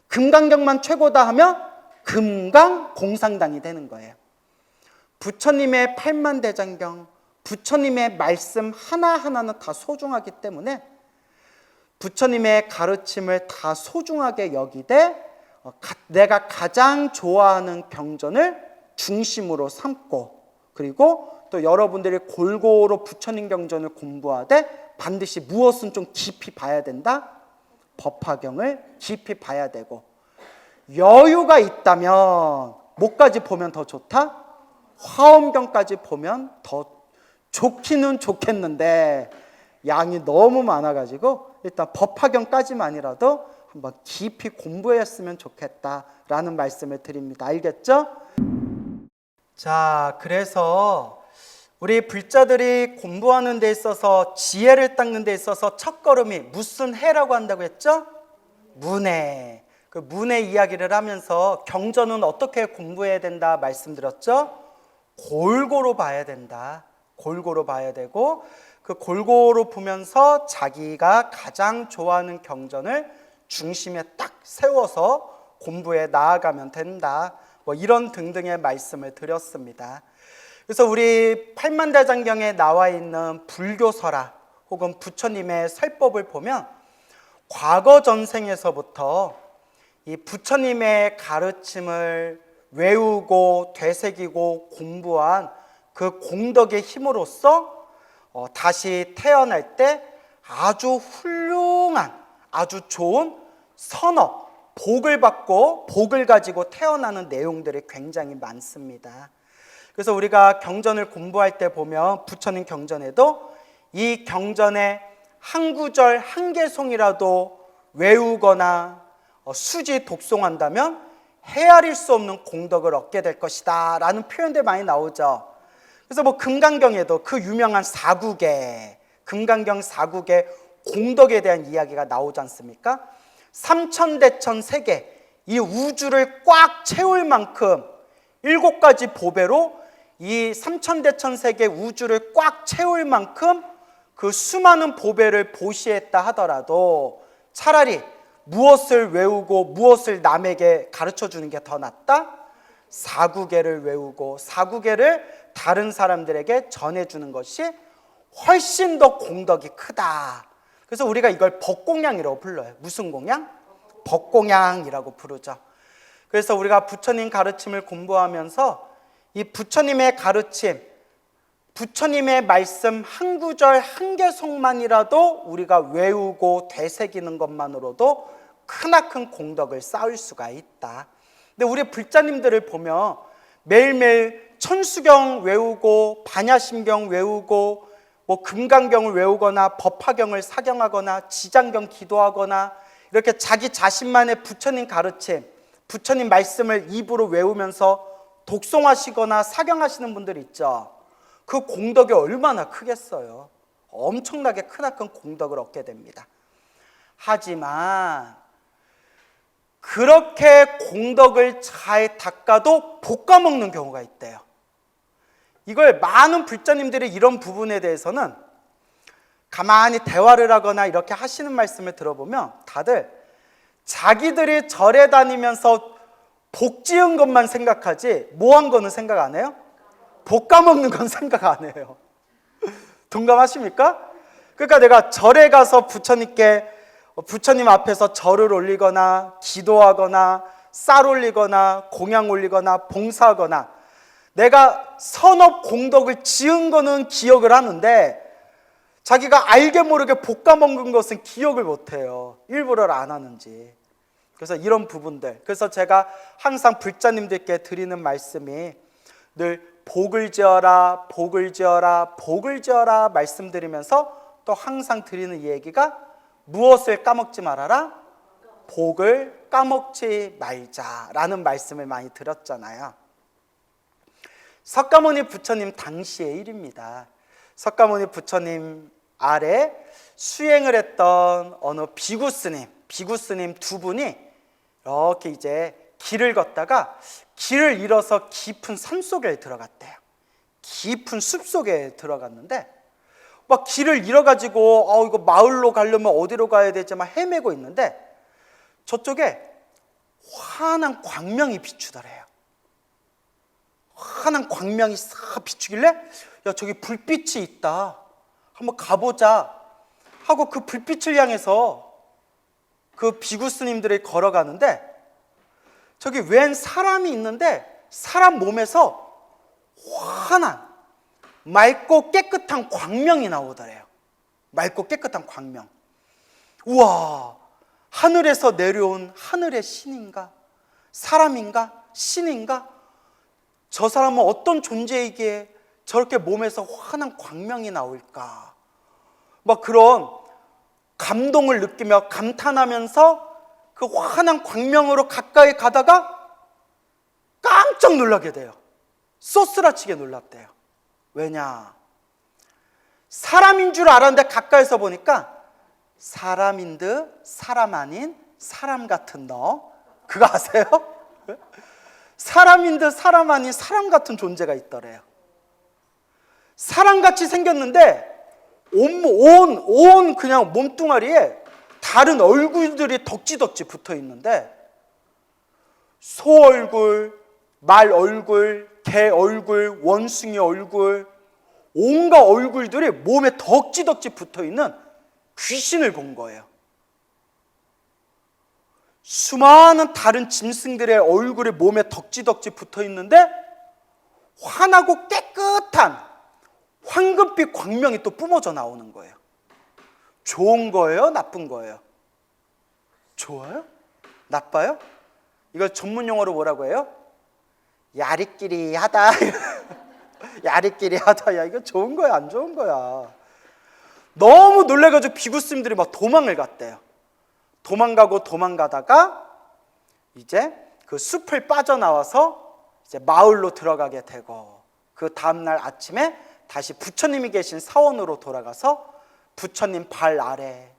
금강경만 최고다 하면 금강 공상당이 되는 거예요. 부처님의 팔만대장경, 부처님의 말씀 하나하나는 다 소중하기 때문에 부처님의 가르침을 다 소중하게 여기되 내가 가장 좋아하는 경전을 중심으로 삼고, 그리고 또 여러분들이 골고루 부처님 경전을 공부하되 반드시 무엇은 좀 깊이 봐야 된다? 법화경을 깊이 봐야 되고, 여유가 있다면 뭐까지 보면 더 좋다? 화엄경까지 보면 더 좋기는 좋겠는데 양이 너무 많아가지고 일단 법화경까지만이라도 한번 깊이 공부했으면 좋겠다라는 말씀을 드립니다. 알겠죠? 자, 그래서 우리 불자들이 공부하는 데 있어서 지혜를 닦는 데 있어서 첫걸음이 무슨 해라고 한다고 했죠? 문해. 그 문해 이야기를 하면서 경전은 어떻게 공부해야 된다 말씀드렸죠? 골고루 봐야 된다. 골고루 봐야 되고 그 골고루 보면서 자기가 가장 좋아하는 경전을 중심에 딱 세워서 공부해 나아가면 된다. 뭐 이런 등등의 말씀을 드렸습니다. 그래서 우리 팔만대장경에 나와 있는 불교설화 혹은 부처님의 설법을 보면 과거 전생에서부터 이 부처님의 가르침을 외우고 되새기고 공부한 그 공덕의 힘으로써 다시 태어날 때 아주 훌륭한 아주 좋은 선업, 복을 받고 복을 가지고 태어나는 내용들이 굉장히 많습니다. 그래서 우리가 경전을 공부할 때 보면 부처님 경전에도 이 경전의 한 구절 한 개송이라도 외우거나 수지 독송한다면 헤아릴 수 없는 공덕을 얻게 될 것이다 라는 표현들 많이 나오죠. 그래서 뭐 금강경에도 그 유명한 사국의 금강경 사국의 공덕에 대한 이야기가 나오지 않습니까? 삼천대천 세계 이 우주를 꽉 채울 만큼 7가지 보배로 이 삼천대천 세계 우주를 꽉 채울 만큼 그 수많은 보배를 보시했다 하더라도 차라리 무엇을 외우고 무엇을 남에게 가르쳐 주는 게 더 낫다? 사구계를 외우고 사구계를 다른 사람들에게 전해주는 것이 훨씬 더 공덕이 크다. 그래서 우리가 이걸 법공양이라고 불러요. 무슨 공양? 법공양이라고 부르죠. 그래서 우리가 부처님 가르침을 공부하면서 이 부처님의 가르침, 부처님의 말씀 한 구절 한 개송만이라도 우리가 외우고 되새기는 것만으로도 크나큰 공덕을 쌓을 수가 있다. 근데 우리 불자님들을 보면 매일매일 천수경 외우고 반야심경 외우고 뭐 금강경을 외우거나 법화경을 사경하거나 지장경 기도하거나 이렇게 자기 자신만의 부처님 가르침, 부처님 말씀을 입으로 외우면서 독송하시거나 사경하시는 분들 있죠. 그 공덕이 얼마나 크겠어요. 엄청나게 크나큰 공덕을 얻게 됩니다. 하지만 그렇게 공덕을 잘 닦아도 볶아먹는 경우가 있대요. 이걸 많은 불자님들이 이런 부분에 대해서는 가만히 대화를 하거나 이렇게 하시는 말씀을 들어보면 다들 자기들이 절에 다니면서 복 지은 것만 생각하지 뭐 한 거는 생각 안 해요? 볶아먹는 건 생각 안 해요. 동감하십니까? 그러니까 내가 절에 가서 부처님 앞에서 절을 올리거나 기도하거나 쌀 올리거나 공양 올리거나 봉사하거나 내가 선업 공덕을 지은 거는 기억을 하는데 자기가 알게 모르게 볶아먹는 것은 기억을 못해요. 일부러 안 하는지. 그래서 이런 부분들, 그래서 제가 항상 불자님들께 드리는 말씀이 늘 복을 지어라, 복을 지어라, 복을 지어라 말씀드리면서 또 항상 드리는 얘기가 무엇을 까먹지 말아라? 복을 까먹지 말자라는 말씀을 많이 드렸잖아요. 석가모니 부처님 당시의 일입니다. 석가모니 부처님 아래 수행을 했던 어느 비구 스님 두 분이 이렇게 이제 길을 걷다가 길을 잃어서 깊은 산 속에 들어갔대요. 깊은 숲 속에 들어갔는데 막 길을 잃어가지고 이거 마을로 가려면 어디로 가야 되지 막 헤매고 있는데 저쪽에 환한 광명이 비추더래요. 환한 광명이 싹 비추길래 야 저기 불빛이 있다 한번 가보자 하고 그 불빛을 향해서 그 비구 스님들이 걸어가는데 저기 웬 사람이 있는데 사람 몸에서 환한 맑고 깨끗한 광명이 나오더래요. 맑고 깨끗한 광명. 우와, 하늘에서 내려온 하늘의 신인가? 사람인가? 신인가? 저 사람은 어떤 존재이기에 저렇게 몸에서 환한 광명이 나올까? 막 그런 감동을 느끼며 감탄하면서 그 환한 광명으로 가까이 가다가 깜짝 놀라게 돼요. 쏘스라치게 놀랍대요. 왜냐? 사람인 줄 알았는데 가까이서 보니까 사람인 듯 사람 아닌 사람 같은 너, 그거 아세요? 사람인 듯 사람 아닌 사람 같은 존재가 있더래요. 사람같이 생겼는데 온 그냥 몸뚱아리에 다른 얼굴들이 덕지덕지 붙어 있는데, 소 얼굴, 말 얼굴, 개 얼굴, 원숭이 얼굴, 온갖 얼굴들이 몸에 덕지덕지 붙어 있는 귀신을 본 거예요. 수많은 다른 짐승들의 얼굴이 몸에 덕지덕지 붙어 있는데 환하고 깨끗한 황금빛 광명이 또 뿜어져 나오는 거예요. 좋은 거예요? 나쁜 거예요? 좋아요? 나빠요? 이걸 전문 용어로 뭐라고 해요? 야리끼리하다. 야리끼리하다. 야, 이거 좋은 거야, 안 좋은 거야? 너무 놀래가지고 비구스님들이 막 도망을 갔대요. 도망가다가 이제 그 숲을 빠져나와서 이제 마을로 들어가게 되고, 그 다음날 아침에 다시 부처님이 계신 사원으로 돌아가서 부처님 발 아래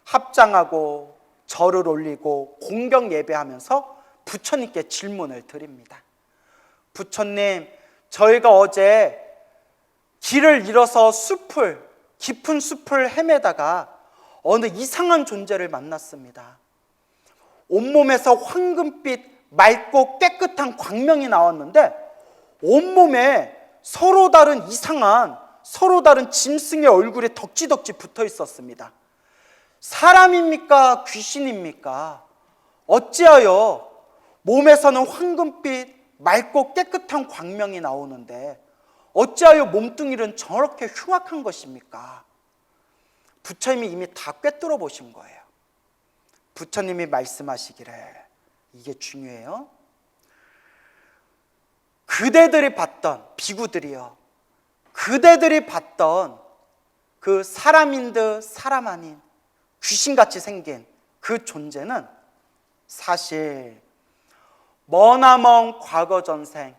합장하고 절을 올리고 공경 예배하면서 부처님께 질문을 드립니다. 부처님, 저희가 어제 길을 잃어서 깊은 숲을 헤매다가 어느 이상한 존재를 만났습니다. 온몸에서 황금빛 맑고 깨끗한 광명이 나왔는데 온몸에 서로 다른 짐승의 얼굴이 덕지덕지 붙어 있었습니다. 사람입니까? 귀신입니까? 어찌하여 몸에서는 황금빛 맑고 깨끗한 광명이 나오는데 어찌하여 몸뚱이는 저렇게 흉악한 것입니까? 부처님이 이미 다 꿰뚫어 보신 거예요. 부처님이 말씀하시기를, 이게 중요해요. 그대들이 봤던, 비구들이요, 그대들이 봤던 그 사람인 듯 사람 아닌 귀신같이 생긴 그 존재는 사실 머나먼 과거 전생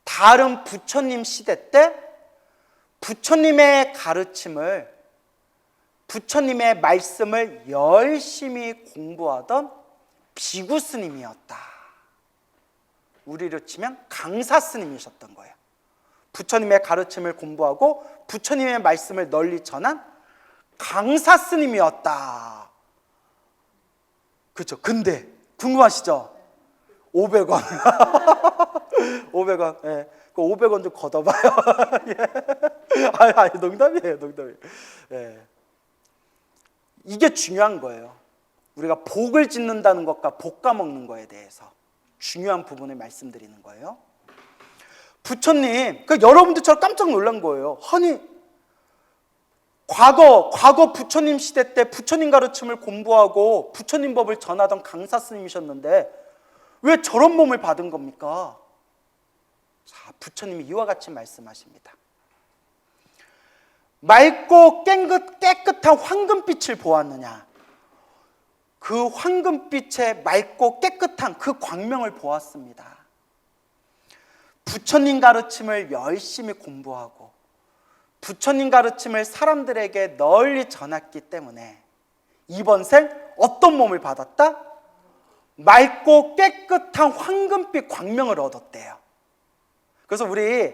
다른 부처님 시대 때 부처님의 가르침을, 부처님의 말씀을 열심히 공부하던 비구 스님이었다. 우리로 치면 강사 스님이셨던 거예요. 부처님의 가르침을 공부하고 부처님의 말씀을 널리 전한 강사 스님이었다. 그렇죠? 근데 궁금하시죠? 500원. 500원. 예. 그 500원 좀 걷어봐요. 예. 아니, 농담이에요. 예. 이게 중요한 거예요. 우리가 복을 짓는다는 것과 볶아 먹는 거에 대해서 중요한 부분을 말씀드리는 거예요. 부처님, 여러분들처럼 깜짝 놀란 거예요. 아니, 과거 부처님 시대 때 부처님 가르침을 공부하고 부처님 법을 전하던 강사 스님이셨는데 왜 저런 몸을 받은 겁니까? 자, 부처님이 이와 같이 말씀하십니다. 맑고 깨끗한 황금빛을 보았느냐? 그 황금빛의 맑고 깨끗한 그 광명을 보았습니다. 부처님 가르침을 열심히 공부하고 부처님 가르침을 사람들에게 널리 전했기 때문에 이번 생 어떤 몸을 받았다? 맑고 깨끗한 황금빛 광명을 얻었대요. 그래서 우리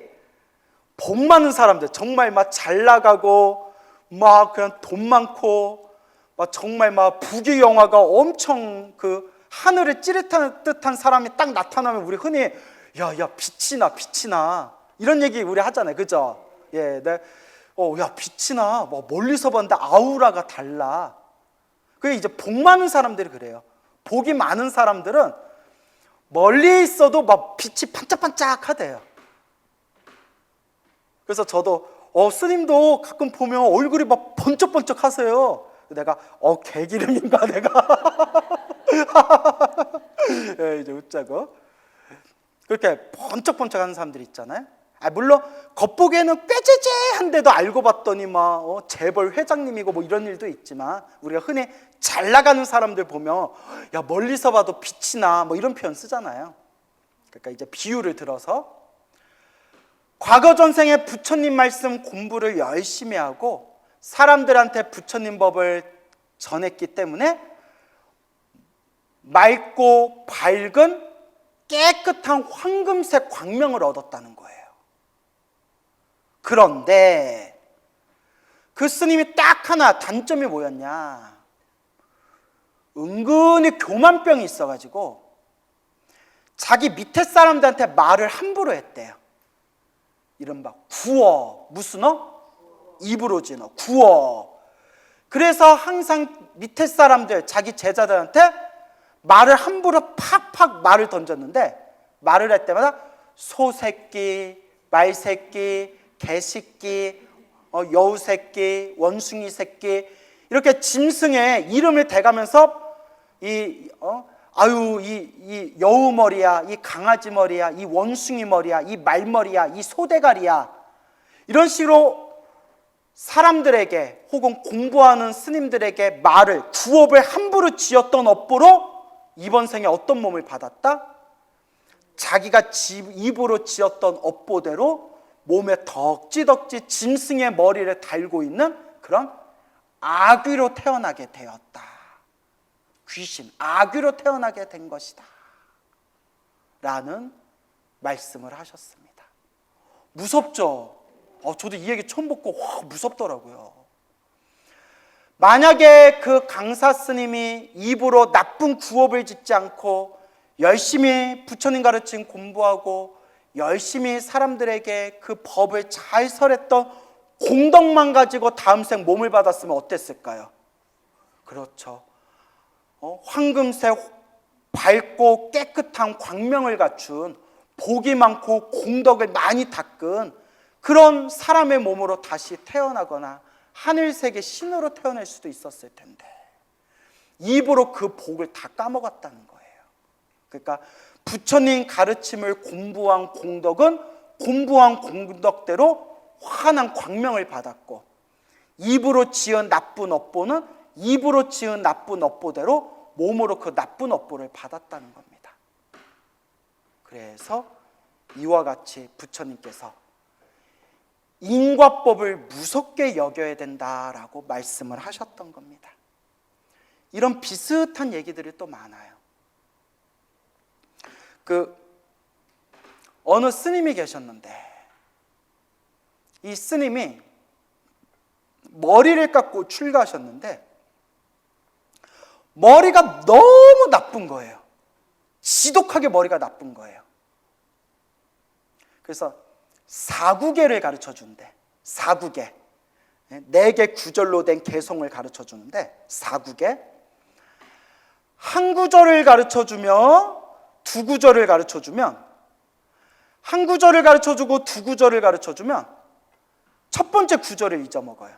복 많은 사람들, 정말 막 잘 나가고 막 그냥 돈 많고 막 정말 막 부귀영화가 엄청 그 하늘을 찌릿한 듯한 사람이 딱 나타나면 우리 흔히 야 빛이 나 이런 얘기 우리 하잖아요. 그죠? 예, 야 빛이 나. 뭐 멀리서 봤는데 아우라가 달라. 그게 이제 복 많은 사람들이 그래요. 복이 많은 사람들은 멀리 있어도 막 빛이 반짝반짝하대요. 그래서 저도 스님도 가끔 보면 얼굴이 막 번쩍번쩍 하세요. 내가 개기름인가 내가 예, 이제 웃자고 그렇게 번쩍번쩍하는 사람들이 있잖아요. 물론 겉보기에는 꾀죄죄한데도 알고 봤더니 막 재벌 회장님이고 뭐 이런 일도 있지만, 우리가 흔히 잘 나가는 사람들 보면 야 멀리서 봐도 빛이 나 뭐 이런 표현 쓰잖아요. 그러니까 이제 비유를 들어서 과거 전생에 부처님 말씀 공부를 열심히 하고 사람들한테 부처님 법을 전했기 때문에 맑고 밝은 깨끗한 황금색 광명을 얻었다는 거예요. 그런데 그 스님이 딱 하나 단점이 뭐였냐? 은근히 교만병이 있어가지고 자기 밑에 사람들한테 말을 함부로 했대요. 이른바 구어, 무슨 입으로 지너 구어. 그래서 항상 밑에 사람들, 자기 제자들한테 말을 함부로 팍팍 말을 던졌는데, 말을 할 때마다 소새끼, 말새끼, 개새끼, 여우새끼, 원숭이 새끼, 이렇게 짐승의 이름을 대가면서 이 여우 머리야, 이 강아지 머리야, 이 원숭이 머리야, 이 말머리야, 이 소대가리야, 이런 식으로 사람들에게 혹은 공부하는 스님들에게 말을, 구업을 함부로 지었던 업보로 이번 생에 어떤 몸을 받았다? 자기가 입으로 지었던 업보대로 몸에 덕지덕지 짐승의 머리를 달고 있는 그런 아귀로 태어나게 되었다. 귀신, 아귀로 태어나게 된 것이다 라는 말씀을 하셨습니다. 무섭죠? 저도 이 얘기 처음 듣고 무섭더라고요. 만약에 그 강사 스님이 입으로 나쁜 구업을 짓지 않고 열심히 부처님 가르친 공부하고 열심히 사람들에게 그 법을 잘 설했던 공덕만 가지고 다음 생 몸을 받았으면 어땠을까요? 그렇죠. 황금색 밝고 깨끗한 광명을 갖춘, 복이 많고 공덕을 많이 닦은 그런 사람의 몸으로 다시 태어나거나 하늘색의 신으로 태어날 수도 있었을 텐데 입으로 그 복을 다 까먹었다는 거예요. 그러니까 부처님 가르침을 공부한 공덕은 공부한 공덕대로 환한 광명을 받았고, 입으로 지은 나쁜 업보는 입으로 지은 나쁜 업보대로 몸으로 그 나쁜 업보를 받았다는 겁니다. 그래서 이와 같이 부처님께서 인과법을 무섭게 여겨야 된다라고 말씀을 하셨던 겁니다. 이런 비슷한 얘기들이 또 많아요. 어느 스님이 계셨는데, 이 스님이 머리를 깎고 출가하셨는데 머리가 너무 나쁜 거예요. 지독하게 머리가 나쁜 거예요. 그래서 사구계를 가르쳐 준대. 사구계. 4개 구절로 된 개송을 가르쳐 주는데, 사구계. 한 구절을 가르쳐 주며 두 구절을 가르쳐 주면, 한 구절을 가르쳐 주고 두 구절을 가르쳐 주면 첫 번째 구절을 잊어먹어요.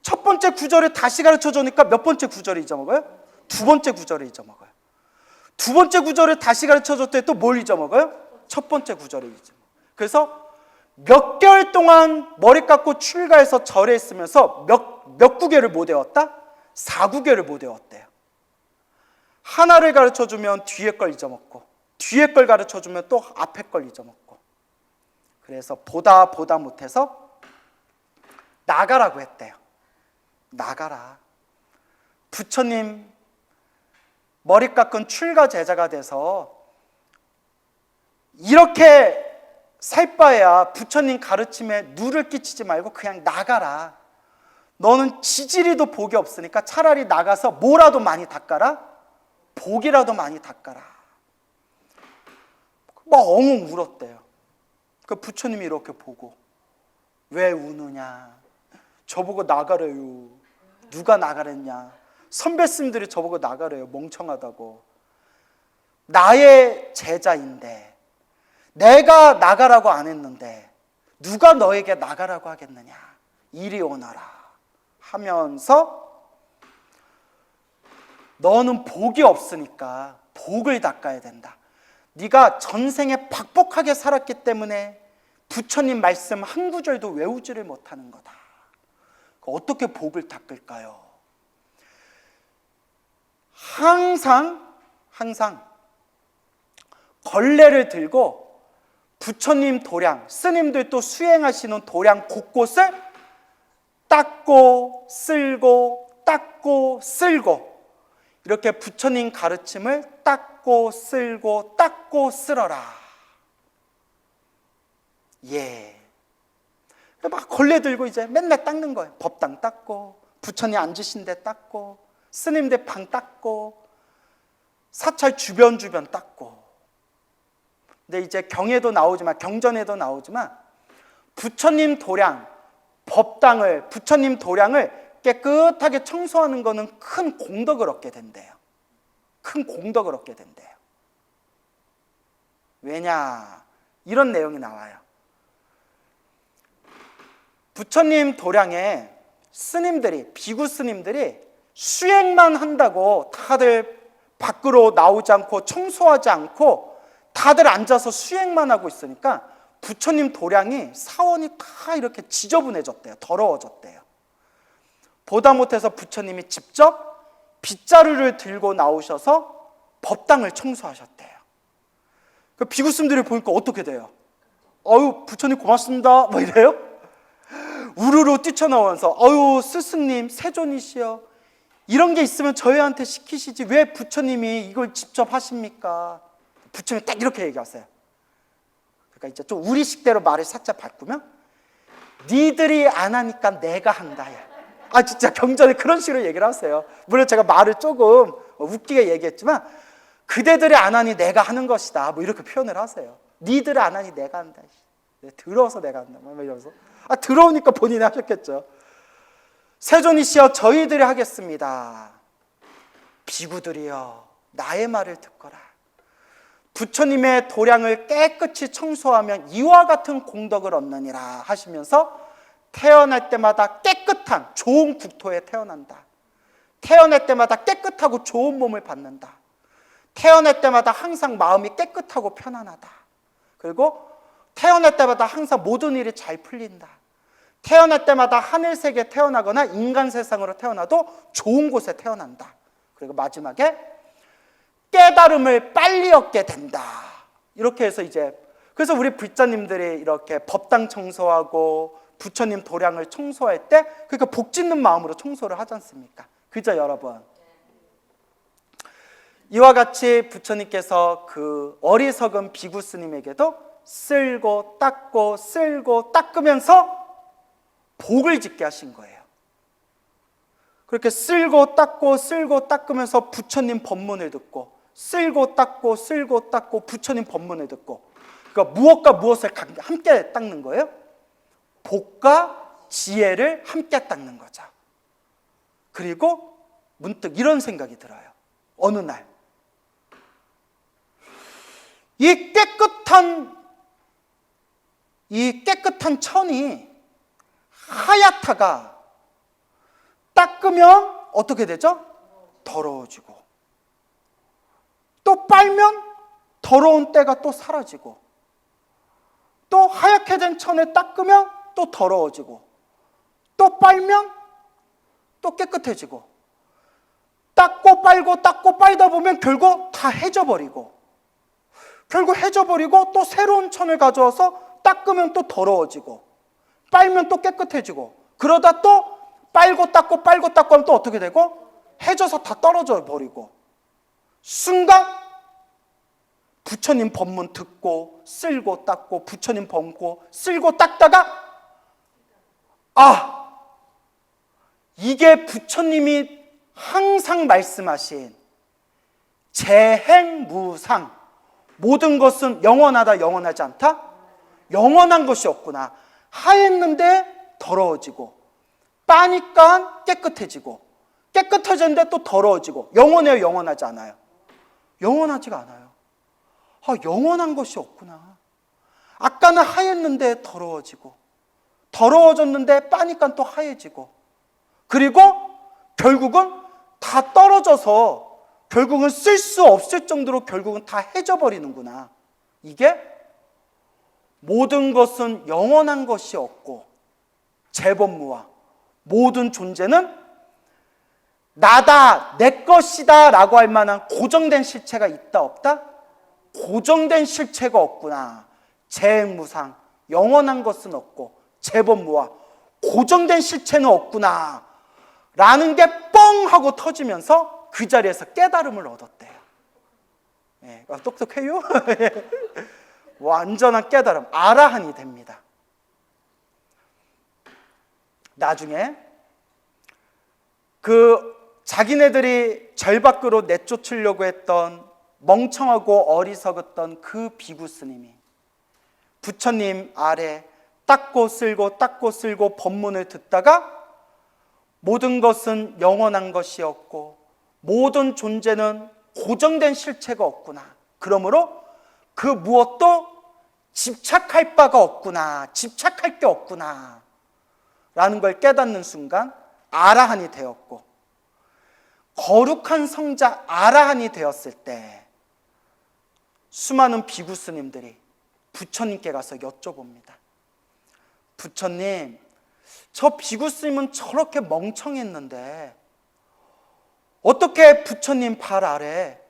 첫 번째 구절을 다시 가르쳐 주니까 몇 번째 구절을 잊어먹어요? 두 번째 구절을 잊어먹어요. 두 번째 구절을 다시 가르쳐 줬더니 또 뭘 잊어먹어요? 첫 번째 구절을 잊어먹어요. 그래서 몇 개월 동안 머리 깎고 출가해서 절에 있으면서 몇 구계를 못 외웠다? 4구계를 못 외웠대요. 하나를 가르쳐주면 뒤에 걸 잊어먹고, 뒤에 걸 가르쳐주면 또 앞에 걸 잊어먹고, 그래서 보다 못해서 나가라고 했대요. 나가라. 부처님 머리 깎은 출가 제자가 돼서 이렇게 살 바에야 부처님 가르침에 누를 끼치지 말고 그냥 나가라. 너는 지지리도 복이 없으니까 차라리 나가서 뭐라도 많이 닦아라. 복이라도 많이 닦아라. 막 엉엉 울었대요. 그 부처님이 이렇게 보고, 왜 우느냐? 저보고 나가래요. 누가 나가랬냐? 선배 스님들이 저보고 나가래요. 멍청하다고. 나의 제자인데 내가 나가라고 안 했는데 누가 너에게 나가라고 하겠느냐? 이리 오너라 하면서, 너는 복이 없으니까 복을 닦아야 된다. 네가 전생에 박복하게 살았기 때문에 부처님 말씀 한 구절도 외우지를 못하는 거다. 어떻게 복을 닦을까요? 항상 걸레를 들고 부처님 도량, 스님들도 수행하시는 도량 곳곳을 닦고 쓸고 닦고 쓸고, 이렇게 부처님 가르침을 닦고 쓸고 닦고 쓸어라. 예. 막 걸레 들고 이제 맨날 닦는 거예요. 법당 닦고, 부처님 앉으신 데 닦고, 스님들 방 닦고, 사찰 주변 닦고. 근데 이제 경에도 나오지만, 경전에도 나오지만, 부처님 도량, 법당을, 부처님 도량을 깨끗하게 청소하는 것은 큰 공덕을 얻게 된대요. 큰 공덕을 얻게 된대요. 왜냐? 이런 내용이 나와요. 부처님 도량에 스님들이, 비구 스님들이 수행만 한다고 다들 밖으로 나오지 않고 청소하지 않고 다들 앉아서 수행만 하고 있으니까 부처님 도량이, 사원이 다 이렇게 지저분해졌대요. 더러워졌대요. 보다 못해서 부처님이 직접 빗자루를 들고 나오셔서 법당을 청소하셨대요. 그 비구 스님들이 보니까 어떻게 돼요? 어유 부처님 고맙습니다 뭐 이래요? 우르르 뛰쳐나오면서 어유 스승님 세존이시여, 이런 게 있으면 저희한테 시키시지 왜 부처님이 이걸 직접 하십니까? 부처님이 딱 이렇게 얘기하세요. 그러니까 이제 좀 우리식대로 말을 살짝 바꾸면, 니들이 안 하니까 내가 한다. 아 진짜 경전에 그런 식으로 얘기를 하세요. 물론 제가 말을 조금 웃기게 얘기했지만, 그대들이 안 하니 내가 하는 것이다 뭐 이렇게 표현을 하세요. 니들이 안 하니 내가 한다. 더러워서 내가 한다 뭐 이러면서. 아 더러우니까 본인이 하셨겠죠. 세존이시여 저희들이 하겠습니다. 비구들이여 나의 말을 듣거라. 부처님의 도량을 깨끗이 청소하면 이와 같은 공덕을 얻느니라 하시면서, 태어날 때마다 깨끗한 좋은 국토에 태어난다. 태어날 때마다 깨끗하고 좋은 몸을 받는다. 태어날 때마다 항상 마음이 깨끗하고 편안하다. 그리고 태어날 때마다 항상 모든 일이 잘 풀린다. 태어날 때마다 하늘세계에 태어나거나 인간 세상으로 태어나도 좋은 곳에 태어난다. 그리고 마지막에 깨달음을 빨리 얻게 된다. 이렇게 해서 이제, 그래서 우리 불자님들이 이렇게 법당 청소하고 부처님 도량을 청소할 때 그러니까 복 짓는 마음으로 청소를 하지 않습니까? 그죠 여러분? 이와 같이 부처님께서 그 어리석은 비구 스님에게도 쓸고 닦고 쓸고 닦으면서 복을 짓게 하신 거예요. 그렇게 쓸고 닦고 쓸고 닦으면서 부처님 법문을 듣고, 쓸고 닦고 쓸고 닦고 부처님 법문을 듣고, 그러니까 무엇과 무엇을 함께 닦는 거예요? 복과 지혜를 함께 닦는 거죠. 그리고 문득 이런 생각이 들어요. 어느 날 이 깨끗한 천이 하얗다가 닦으면 어떻게 되죠? 더러워지고, 또 빨면 더러운 때가 또 사라지고, 또 하얗게 된 천을 닦으면 또 더러워지고, 또 빨면 또 깨끗해지고, 닦고 빨다 보면 결국 다 해져버리고, 결국 해져버리고 또 새로운 천을 가져와서 닦으면 또 더러워지고, 빨면 또 깨끗해지고, 그러다 또 빨고 닦고 하면 또 어떻게 되고? 해져서 다 떨어져 버리고, 순간 부처님 법문 듣고 쓸고 닦고 부처님 법문 쓸고 닦다가, 아, 이게 부처님이 항상 말씀하신 재행무상, 모든 것은 영원하다 영원하지 않다? 영원한 것이 없구나. 하였는데 더러워지고, 빠니까 깨끗해지고, 깨끗해졌는데 또 더러워지고, 영원해요 영원하지 않아요? 영원하지가 않아요. 아, 영원한 것이 없구나. 아까는 하였는데 더러워지고, 더러워졌는데 빠니까 또 하얘지고, 그리고 결국은 다 떨어져서 결국은 쓸 수 없을 정도로 결국은 다 해져 버리는구나. 이게 모든 것은 영원한 것이 없고 재범무와 모든 존재는 나다, 내 것이다 라고 할 만한 고정된 실체가 있다 없다? 고정된 실체가 없구나. 재행무상, 영원한 것은 없고 재범무와 고정된 실체는 없구나 라는 게 뻥 하고 터지면서 그 자리에서 깨달음을 얻었대요. 예, 똑똑해요? 완전한 깨달음, 아라한이 됩니다. 나중에 그 자기네들이 절 밖으로 내쫓으려고 했던 멍청하고 어리석었던 그 비구 스님이 부처님 아래 닦고 쓸고 법문을 듣다가 모든 것은 영원한 것이 없고 모든 존재는 고정된 실체가 없구나. 그러므로 그 무엇도 집착할 바가 없구나. 집착할 게 없구나. 라는 걸 깨닫는 순간 아라한이 되었고, 거룩한 성자 아라한이 되었을 때 수많은 비구 스님들이 부처님께 가서 여쭤봅니다. 부처님, 저 비구 스님은 저렇게 멍청했는데 어떻게 부처님 발 아래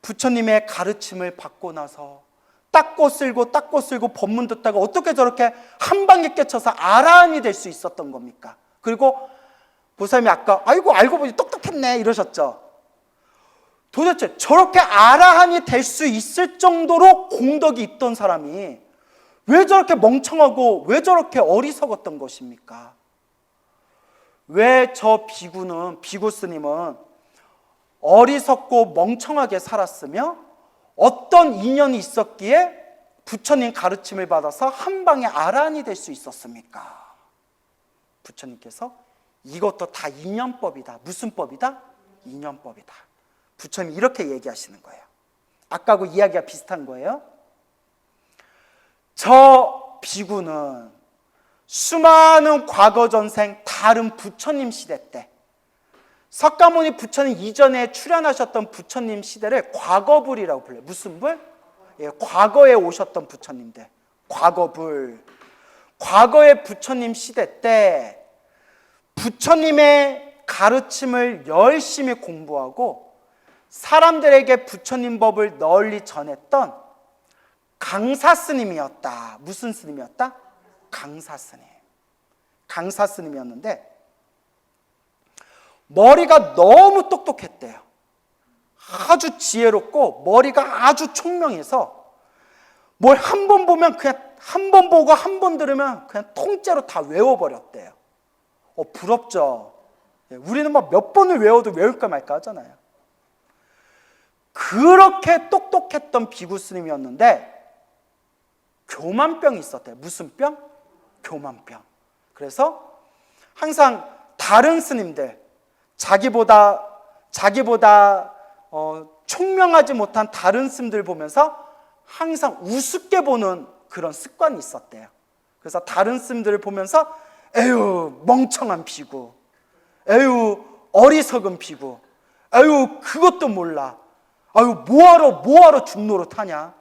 부처님의 가르침을 받고 나서 닦고 쓸고 법문 듣다가 어떻게 저렇게 한 방에 깨쳐서 아라한이 될 수 있었던 겁니까? 그리고 보살님이 아까 아이고 알고 보니 똑똑했네 이러셨죠. 도대체 저렇게 아라한이 될 수 있을 정도로 공덕이 있던 사람이 왜 저렇게 멍청하고 왜 저렇게 어리석었던 것입니까? 왜 저 비구 스님은 어리석고 멍청하게 살았으며 어떤 인연이 있었기에 부처님 가르침을 받아서 한 방에 아라한이 될 수 있었습니까? 부처님께서 이것도 다 인연법이다. 무슨 법이다? 인연법이다. 부처님이 이렇게 얘기하시는 거예요. 아까하고 이야기가 비슷한 거예요. 저 비구는 수많은 과거 전생 다른 부처님 시대 때 석가모니 부처님 이전에 출연하셨던 부처님 시대를 과거불이라고 불러요. 무슨 불? 예, 과거에 오셨던 부처님들. 과거불. 과거의 부처님 시대 때 부처님의 가르침을 열심히 공부하고 사람들에게 부처님 법을 널리 전했던 강사 스님이었다. 무슨 스님이었다? 강사 스님. 강사 스님이었는데 머리가 너무 똑똑했대요. 아주 지혜롭고 머리가 아주 총명해서 뭘 한 번 보면 그냥 한 번 보고 한 번 들으면 그냥 통째로 다 외워버렸대요. 부럽죠? 우리는 막 몇 번을 외워도 외울까 말까 하잖아요. 그렇게 똑똑했던 비구 스님이었는데 교만병이 있었대요. 무슨 병? 교만병. 그래서 항상 다른 스님들, 자기보다 총명하지 못한 다른 스님들 보면서 항상 우습게 보는 그런 습관이 있었대요. 그래서 다른 스님들을 보면서 에휴 멍청한 비구, 에휴 어리석은 비구, 에휴 그것도 몰라, 아유 뭐하러 중노릇 하냐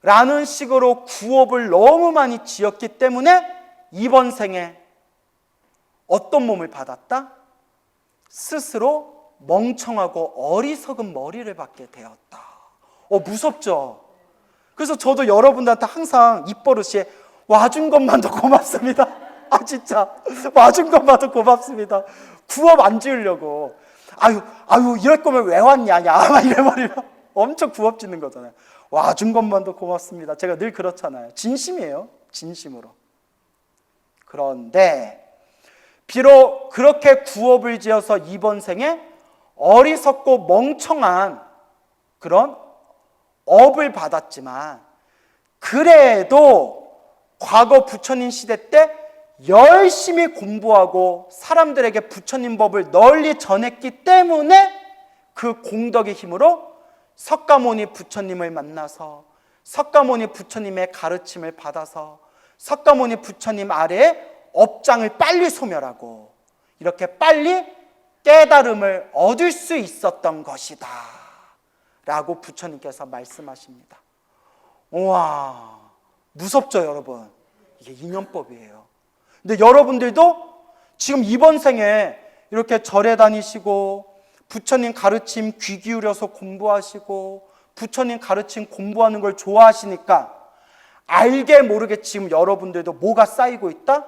라는 식으로 구업을 너무 많이 지었기 때문에 이번 생에 어떤 몸을 받았다? 스스로 멍청하고 어리석은 머리를 받게 되었다. 무섭죠? 그래서 저도 여러분들한테 항상 입버릇이 와준 것만도 고맙습니다. 진짜 와준 것만도 고맙습니다. 구업 안 지으려고 아유 이럴 거면 왜 왔냐 막 이래버리면 엄청 구업 짓는 거잖아요. 와준 것만도 고맙습니다. 제가 늘 그렇잖아요. 진심이에요. 진심으로. 그런데 비록 그렇게 구업을 지어서 이번 생에 어리석고 멍청한 그런 업을 받았지만 그래도 과거 부처님 시대 때 열심히 공부하고 사람들에게 부처님 법을 널리 전했기 때문에 그 공덕의 힘으로 석가모니 부처님을 만나서 석가모니 부처님의 가르침을 받아서 석가모니 부처님 아래에 업장을 빨리 소멸하고 이렇게 빨리 깨달음을 얻을 수 있었던 것이다 라고 부처님께서 말씀하십니다. 우와, 무섭죠, 여러분? 이게 인연법이에요. 근데 여러분들도 지금 이번 생에 이렇게 절에 다니시고 부처님 가르침 귀 기울여서 공부하시고 부처님 가르침 공부하는 걸 좋아하시니까 알게 모르게 지금 여러분들도 뭐가 쌓이고 있다?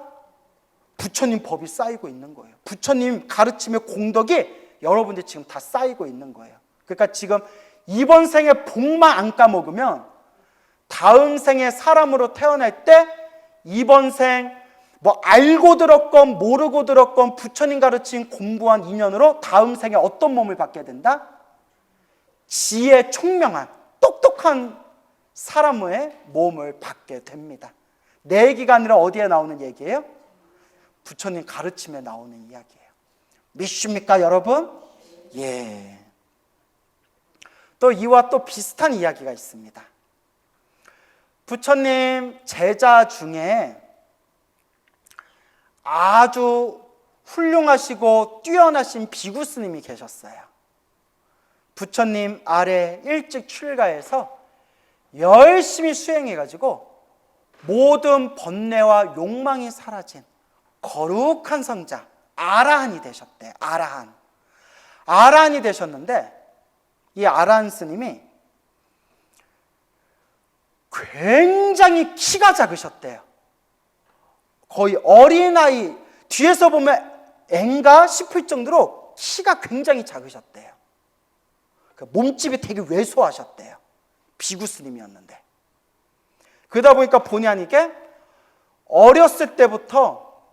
부처님 법이 쌓이고 있는 거예요. 부처님 가르침의 공덕이 여러분들 지금 다 쌓이고 있는 거예요. 그러니까 지금 이번 생에 복만 안 까먹으면 다음 생에 사람으로 태어날 때 이번 생 뭐 알고 들었건 모르고 들었건 부처님 가르침 공부한 인연으로 다음 생에 어떤 몸을 받게 된다? 지혜 총명한 똑똑한 사람의 몸을 받게 됩니다. 내 얘기가 아니라 어디에 나오는 얘기예요? 부처님 가르침에 나오는 이야기예요. 믿습니까, 여러분? 예. 또 이와 또 비슷한 이야기가 있습니다. 부처님 제자 중에 아주 훌륭하시고 뛰어나신 비구 스님이 계셨어요. 부처님 아래 일찍 출가해서 열심히 수행해가지고 모든 번뇌와 욕망이 사라진 거룩한 성자 아라한이 되셨대. 아라한이 되셨는데 이 아라한 스님이 굉장히 키가 작으셨대요. 거의 어린아이, 뒤에서 보면 앤가 싶을 정도로 키가 굉장히 작으셨대요. 몸집이 되게 왜소하셨대요. 비구 스님이었는데. 그러다 보니까 본의 아니게 어렸을 때부터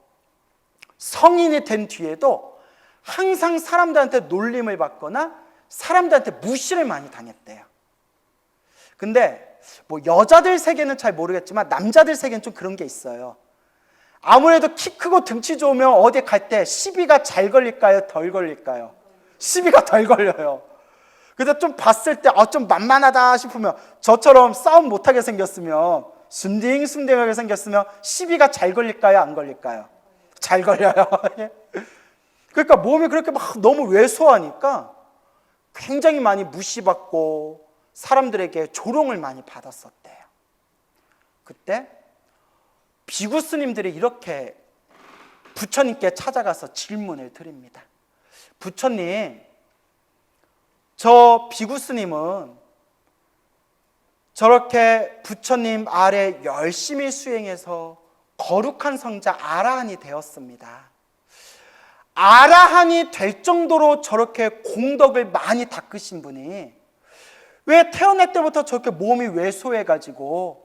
성인이 된 뒤에도 항상 사람들한테 놀림을 받거나 사람들한테 무시를 많이 당했대요. 근데 뭐 여자들 세계는 잘 모르겠지만 남자들 세계는 좀 그런 게 있어요. 아무래도 키 크고 등치 좋으면 어디 갈 때 시비가 잘 걸릴까요? 덜 걸릴까요? 시비가 덜 걸려요. 그래서 좀 봤을 때 좀 만만하다 싶으면 저처럼 싸움 못하게 생겼으면 순딩순딩하게 생겼으면 시비가 잘 걸릴까요? 안 걸릴까요? 잘 걸려요. 그러니까 몸이 그렇게 막 너무 왜소하니까 굉장히 많이 무시받고 사람들에게 조롱을 많이 받았었대요. 그때 비구 스님들이 이렇게 부처님께 찾아가서 질문을 드립니다. 부처님, 저 비구 스님은 저렇게 부처님 아래 열심히 수행해서 거룩한 성자 아라한이 되었습니다. 아라한이 될 정도로 저렇게 공덕을 많이 닦으신 분이 왜 태어날 때부터 저렇게 몸이 왜소해가지고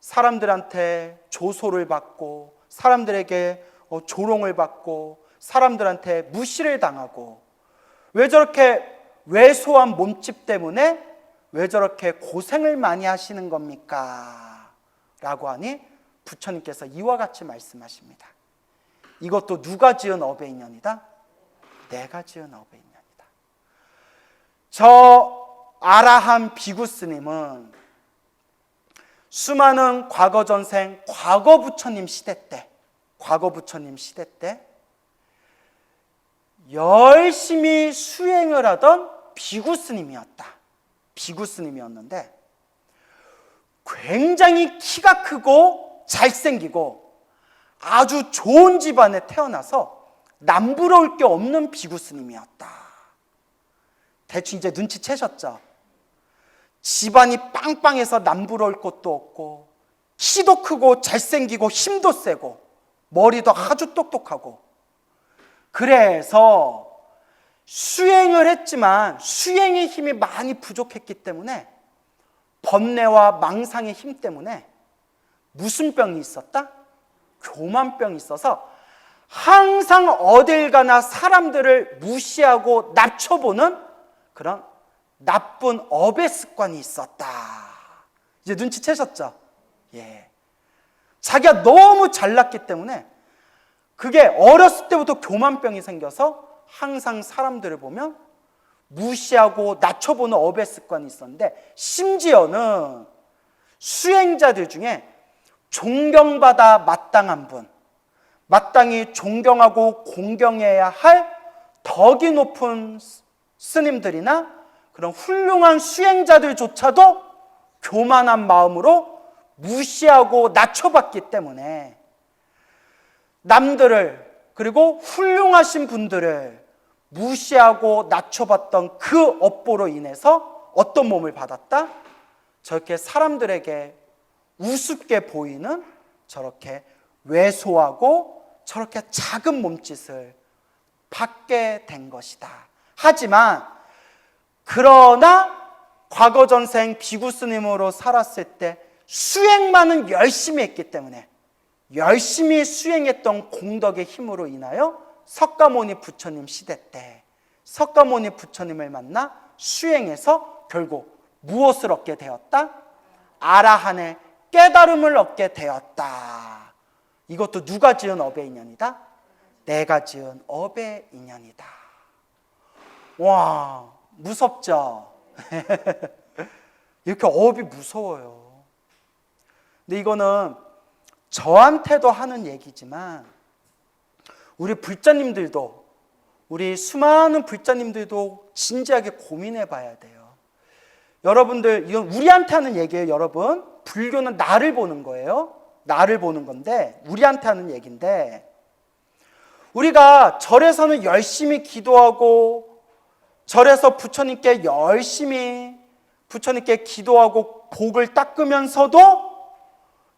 사람들한테 조소를 받고 사람들에게 조롱을 받고 사람들한테 무시를 당하고 왜 저렇게 왜소한 몸집 때문에 왜 저렇게 고생을 많이 하시는 겁니까? 라고 하니 부처님께서 이와 같이 말씀하십니다. 이것도 누가 지은 업의 인연이다? 내가 지은 업의 인연이다. 저 아라한 비구 스님은 수많은 과거 전생, 과거 부처님 시대 때 열심히 수행을 하던 비구 스님이었는데 굉장히 키가 크고 잘생기고 아주 좋은 집안에 태어나서 남부러울 게 없는 비구 스님이었다. 대충 이제 눈치채셨죠? 집안이 빵빵해서 남부러울 것도 없고 키도 크고 잘생기고 힘도 세고 머리도 아주 똑똑하고 그래서 수행을 했지만 수행의 힘이 많이 부족했기 때문에 번뇌와 망상의 힘 때문에 무슨 병이 있었다? 교만병이 있어서 항상 어딜 가나 사람들을 무시하고 낮춰보는 그런 나쁜 업의 습관이 있었다. 이제 눈치채셨죠? 예. 자기가 너무 잘났기 때문에 그게 어렸을 때부터 교만병이 생겨서 항상 사람들을 보면 무시하고 낮춰보는 업의 습관이 있었는데 심지어는 수행자들 중에 존경받아 마땅한 분, 마땅히 존경하고 공경해야 할 덕이 높은 스님들이나 그런 훌륭한 수행자들조차도 교만한 마음으로 무시하고 낮춰봤기 때문에 남들을, 그리고 훌륭하신 분들을 무시하고 낮춰봤던 그 업보로 인해서 어떤 몸을 받았다? 저렇게 사람들에게 우습게 보이는 저렇게 왜소하고 저렇게 작은 몸짓을 받게 된 것이다. 하지만 그러나 과거 전생 비구 스님으로 살았을 때 수행만은 열심히 했기 때문에 열심히 수행했던 공덕의 힘으로 인하여 석가모니 부처님 시대 때 석가모니 부처님을 만나 수행해서 결국 무엇을 얻게 되었다? 아라한의 깨달음을 얻게 되었다. 이것도 누가 지은 업의 인연이다? 내가 지은 업의 인연이다. 와, 무섭죠? 이렇게 업이 무서워요. 근데 이거는 저한테도 하는 얘기지만 우리 불자님들도, 우리 수많은 불자님들도 진지하게 고민해 봐야 돼요. 여러분들, 이건 우리한테 하는 얘기예요. 여러분, 불교는 나를 보는 거예요. 나를 보는 건데 우리한테 하는 얘기인데, 우리가 절에서는 열심히 기도하고 절에서 부처님께 열심히 부처님께 기도하고 복을 닦으면서도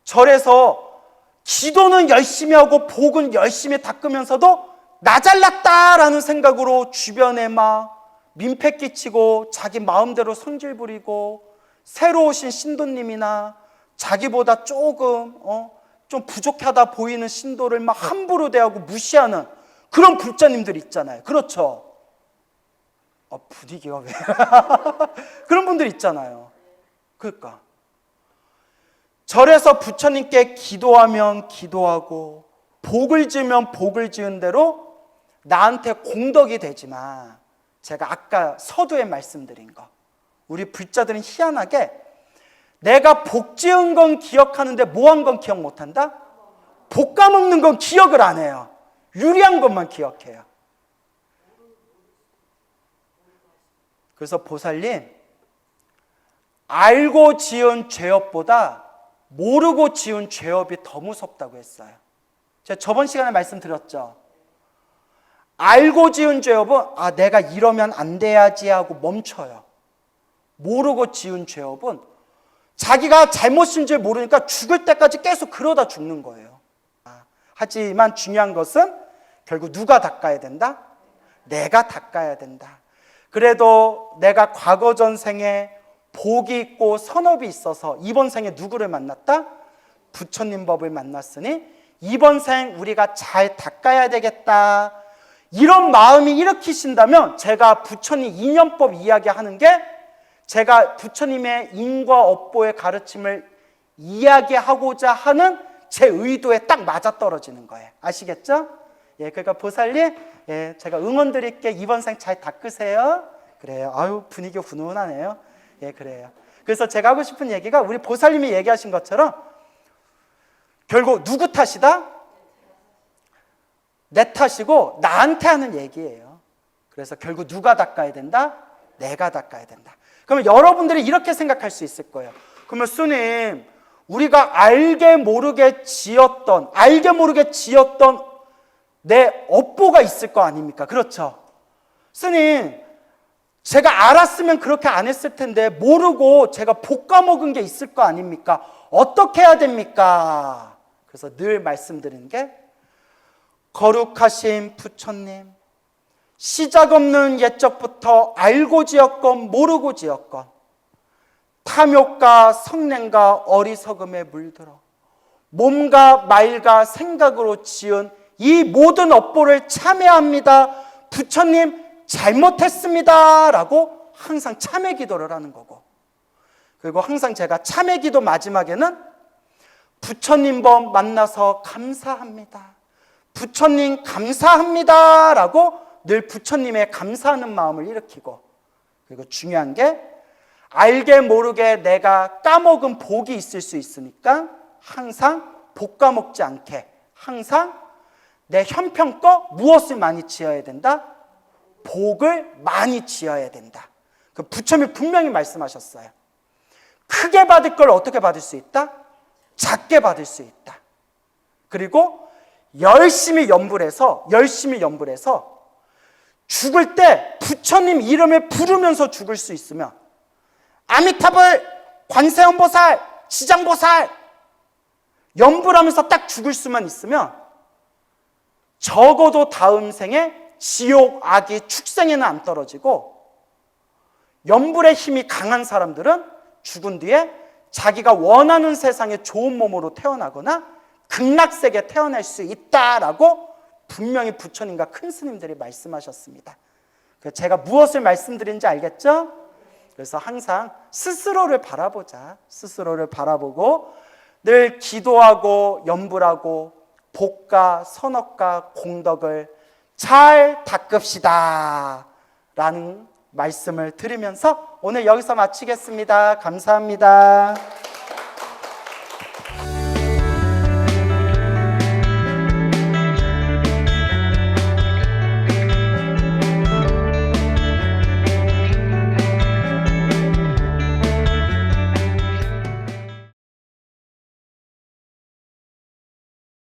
절에서 기도는 열심히 하고 복은 열심히 닦으면서도 나 잘났다라는 생각으로 주변에 막 민폐 끼치고 자기 마음대로 성질 부리고 새로 오신 신도님이나 자기보다 조금 좀 부족하다 보이는 신도를 막 함부로 대하고 무시하는 그런 불자님들 있잖아요. 그렇죠? 분위기가 왜 그런 분들 있잖아요. 그러니까 절에서 부처님께 기도하면 기도하고 복을 지으면 복을 지은 대로 나한테 공덕이 되지만, 제가 아까 서두에 말씀드린 거, 우리 불자들은 희한하게 내가 복 지은 건 기억하는데 뭐 한 건 기억 못한다? 복 까먹는 건 기억을 안 해요. 유리한 것만 기억해요. 그래서 보살님, 알고 지은 죄업보다 모르고 지은 죄업이 더 무섭다고 했어요. 제가 저번 시간에 말씀드렸죠. 알고 지은 죄업은 내가 이러면 안 돼야지 하고 멈춰요. 모르고 지은 죄업은 자기가 잘못인 줄 모르니까 죽을 때까지 계속 그러다 죽는 거예요. 하지만 중요한 것은 결국 누가 닦아야 된다? 내가 닦아야 된다. 그래도 내가 과거 전생에 복이 있고 선업이 있어서 이번 생에 누구를 만났다? 부처님 법을 만났으니 이번 생 우리가 잘 닦아야 되겠다. 이런 마음이 일으키신다면 제가 부처님 인연법 이야기하는 게, 제가 부처님의 인과 업보의 가르침을 이야기하고자 하는 제 의도에 딱 맞아떨어지는 거예요. 아시겠죠? 그러니까 보살님, 제가 응원 드릴게. 이번 생 잘 닦으세요. 그래요. 아유, 분위기 훈훈하네요. 그래요. 그래서 제가 하고 싶은 얘기가, 우리 보살님이 얘기하신 것처럼 결국 누구 탓이다? 내 탓이고 나한테 하는 얘기예요. 그래서 결국 누가 닦아야 된다? 내가 닦아야 된다. 그러면 여러분들이 이렇게 생각할 수 있을 거예요. 그러면 스님, 우리가 알게 모르게 지었던 내 업보가 있을 거 아닙니까? 그렇죠? 스님, 제가 알았으면 그렇게 안 했을 텐데 모르고 제가 볶아먹은 게 있을 거 아닙니까? 어떻게 해야 됩니까? 그래서 늘 말씀드리는 게, 거룩하신 부처님, 시작 없는 옛적부터 알고 지었건 모르고 지었건 탐욕과 성냄과 어리석음에 물들어 몸과 말과 생각으로 지은 이 모든 업보를 참회합니다. 부처님 잘못했습니다 라고 항상 참회 기도를 하는 거고, 그리고 항상 제가 참회 기도 마지막에는 부처님 법 만나서 감사합니다, 부처님 감사합니다 라고 늘 부처님의 감사하는 마음을 일으키고, 그리고 중요한 게, 알게 모르게 내가 까먹은 복이 있을 수 있으니까 항상 복 까먹지 않게 항상 내 형편껏 무엇을 많이 지어야 된다? 복을 많이 지어야 된다. 그 부처님이 분명히 말씀하셨어요. 크게 받을 걸 어떻게 받을 수 있다? 작게 받을 수 있다. 그리고 열심히 연불해서 죽을 때 부처님 이름을 부르면서 죽을 수 있으면, 아미타불, 관세음보살, 지장보살 연불하면서 딱 죽을 수만 있으면 적어도 다음 생에 지옥, 악이, 축생에는 안 떨어지고, 연불의 힘이 강한 사람들은 죽은 뒤에 자기가 원하는 세상에 좋은 몸으로 태어나거나 극락세계에 태어날 수 있다라고 분명히 부처님과 큰 스님들이 말씀하셨습니다. 제가 무엇을 말씀드린지 알겠죠? 그래서 항상 스스로를 바라보자. 스스로를 바라보고 늘 기도하고 연불하고 복과 선업과 공덕을 잘 닦읍시다 라는 말씀을 드리면서 오늘 여기서 마치겠습니다. 감사합니다.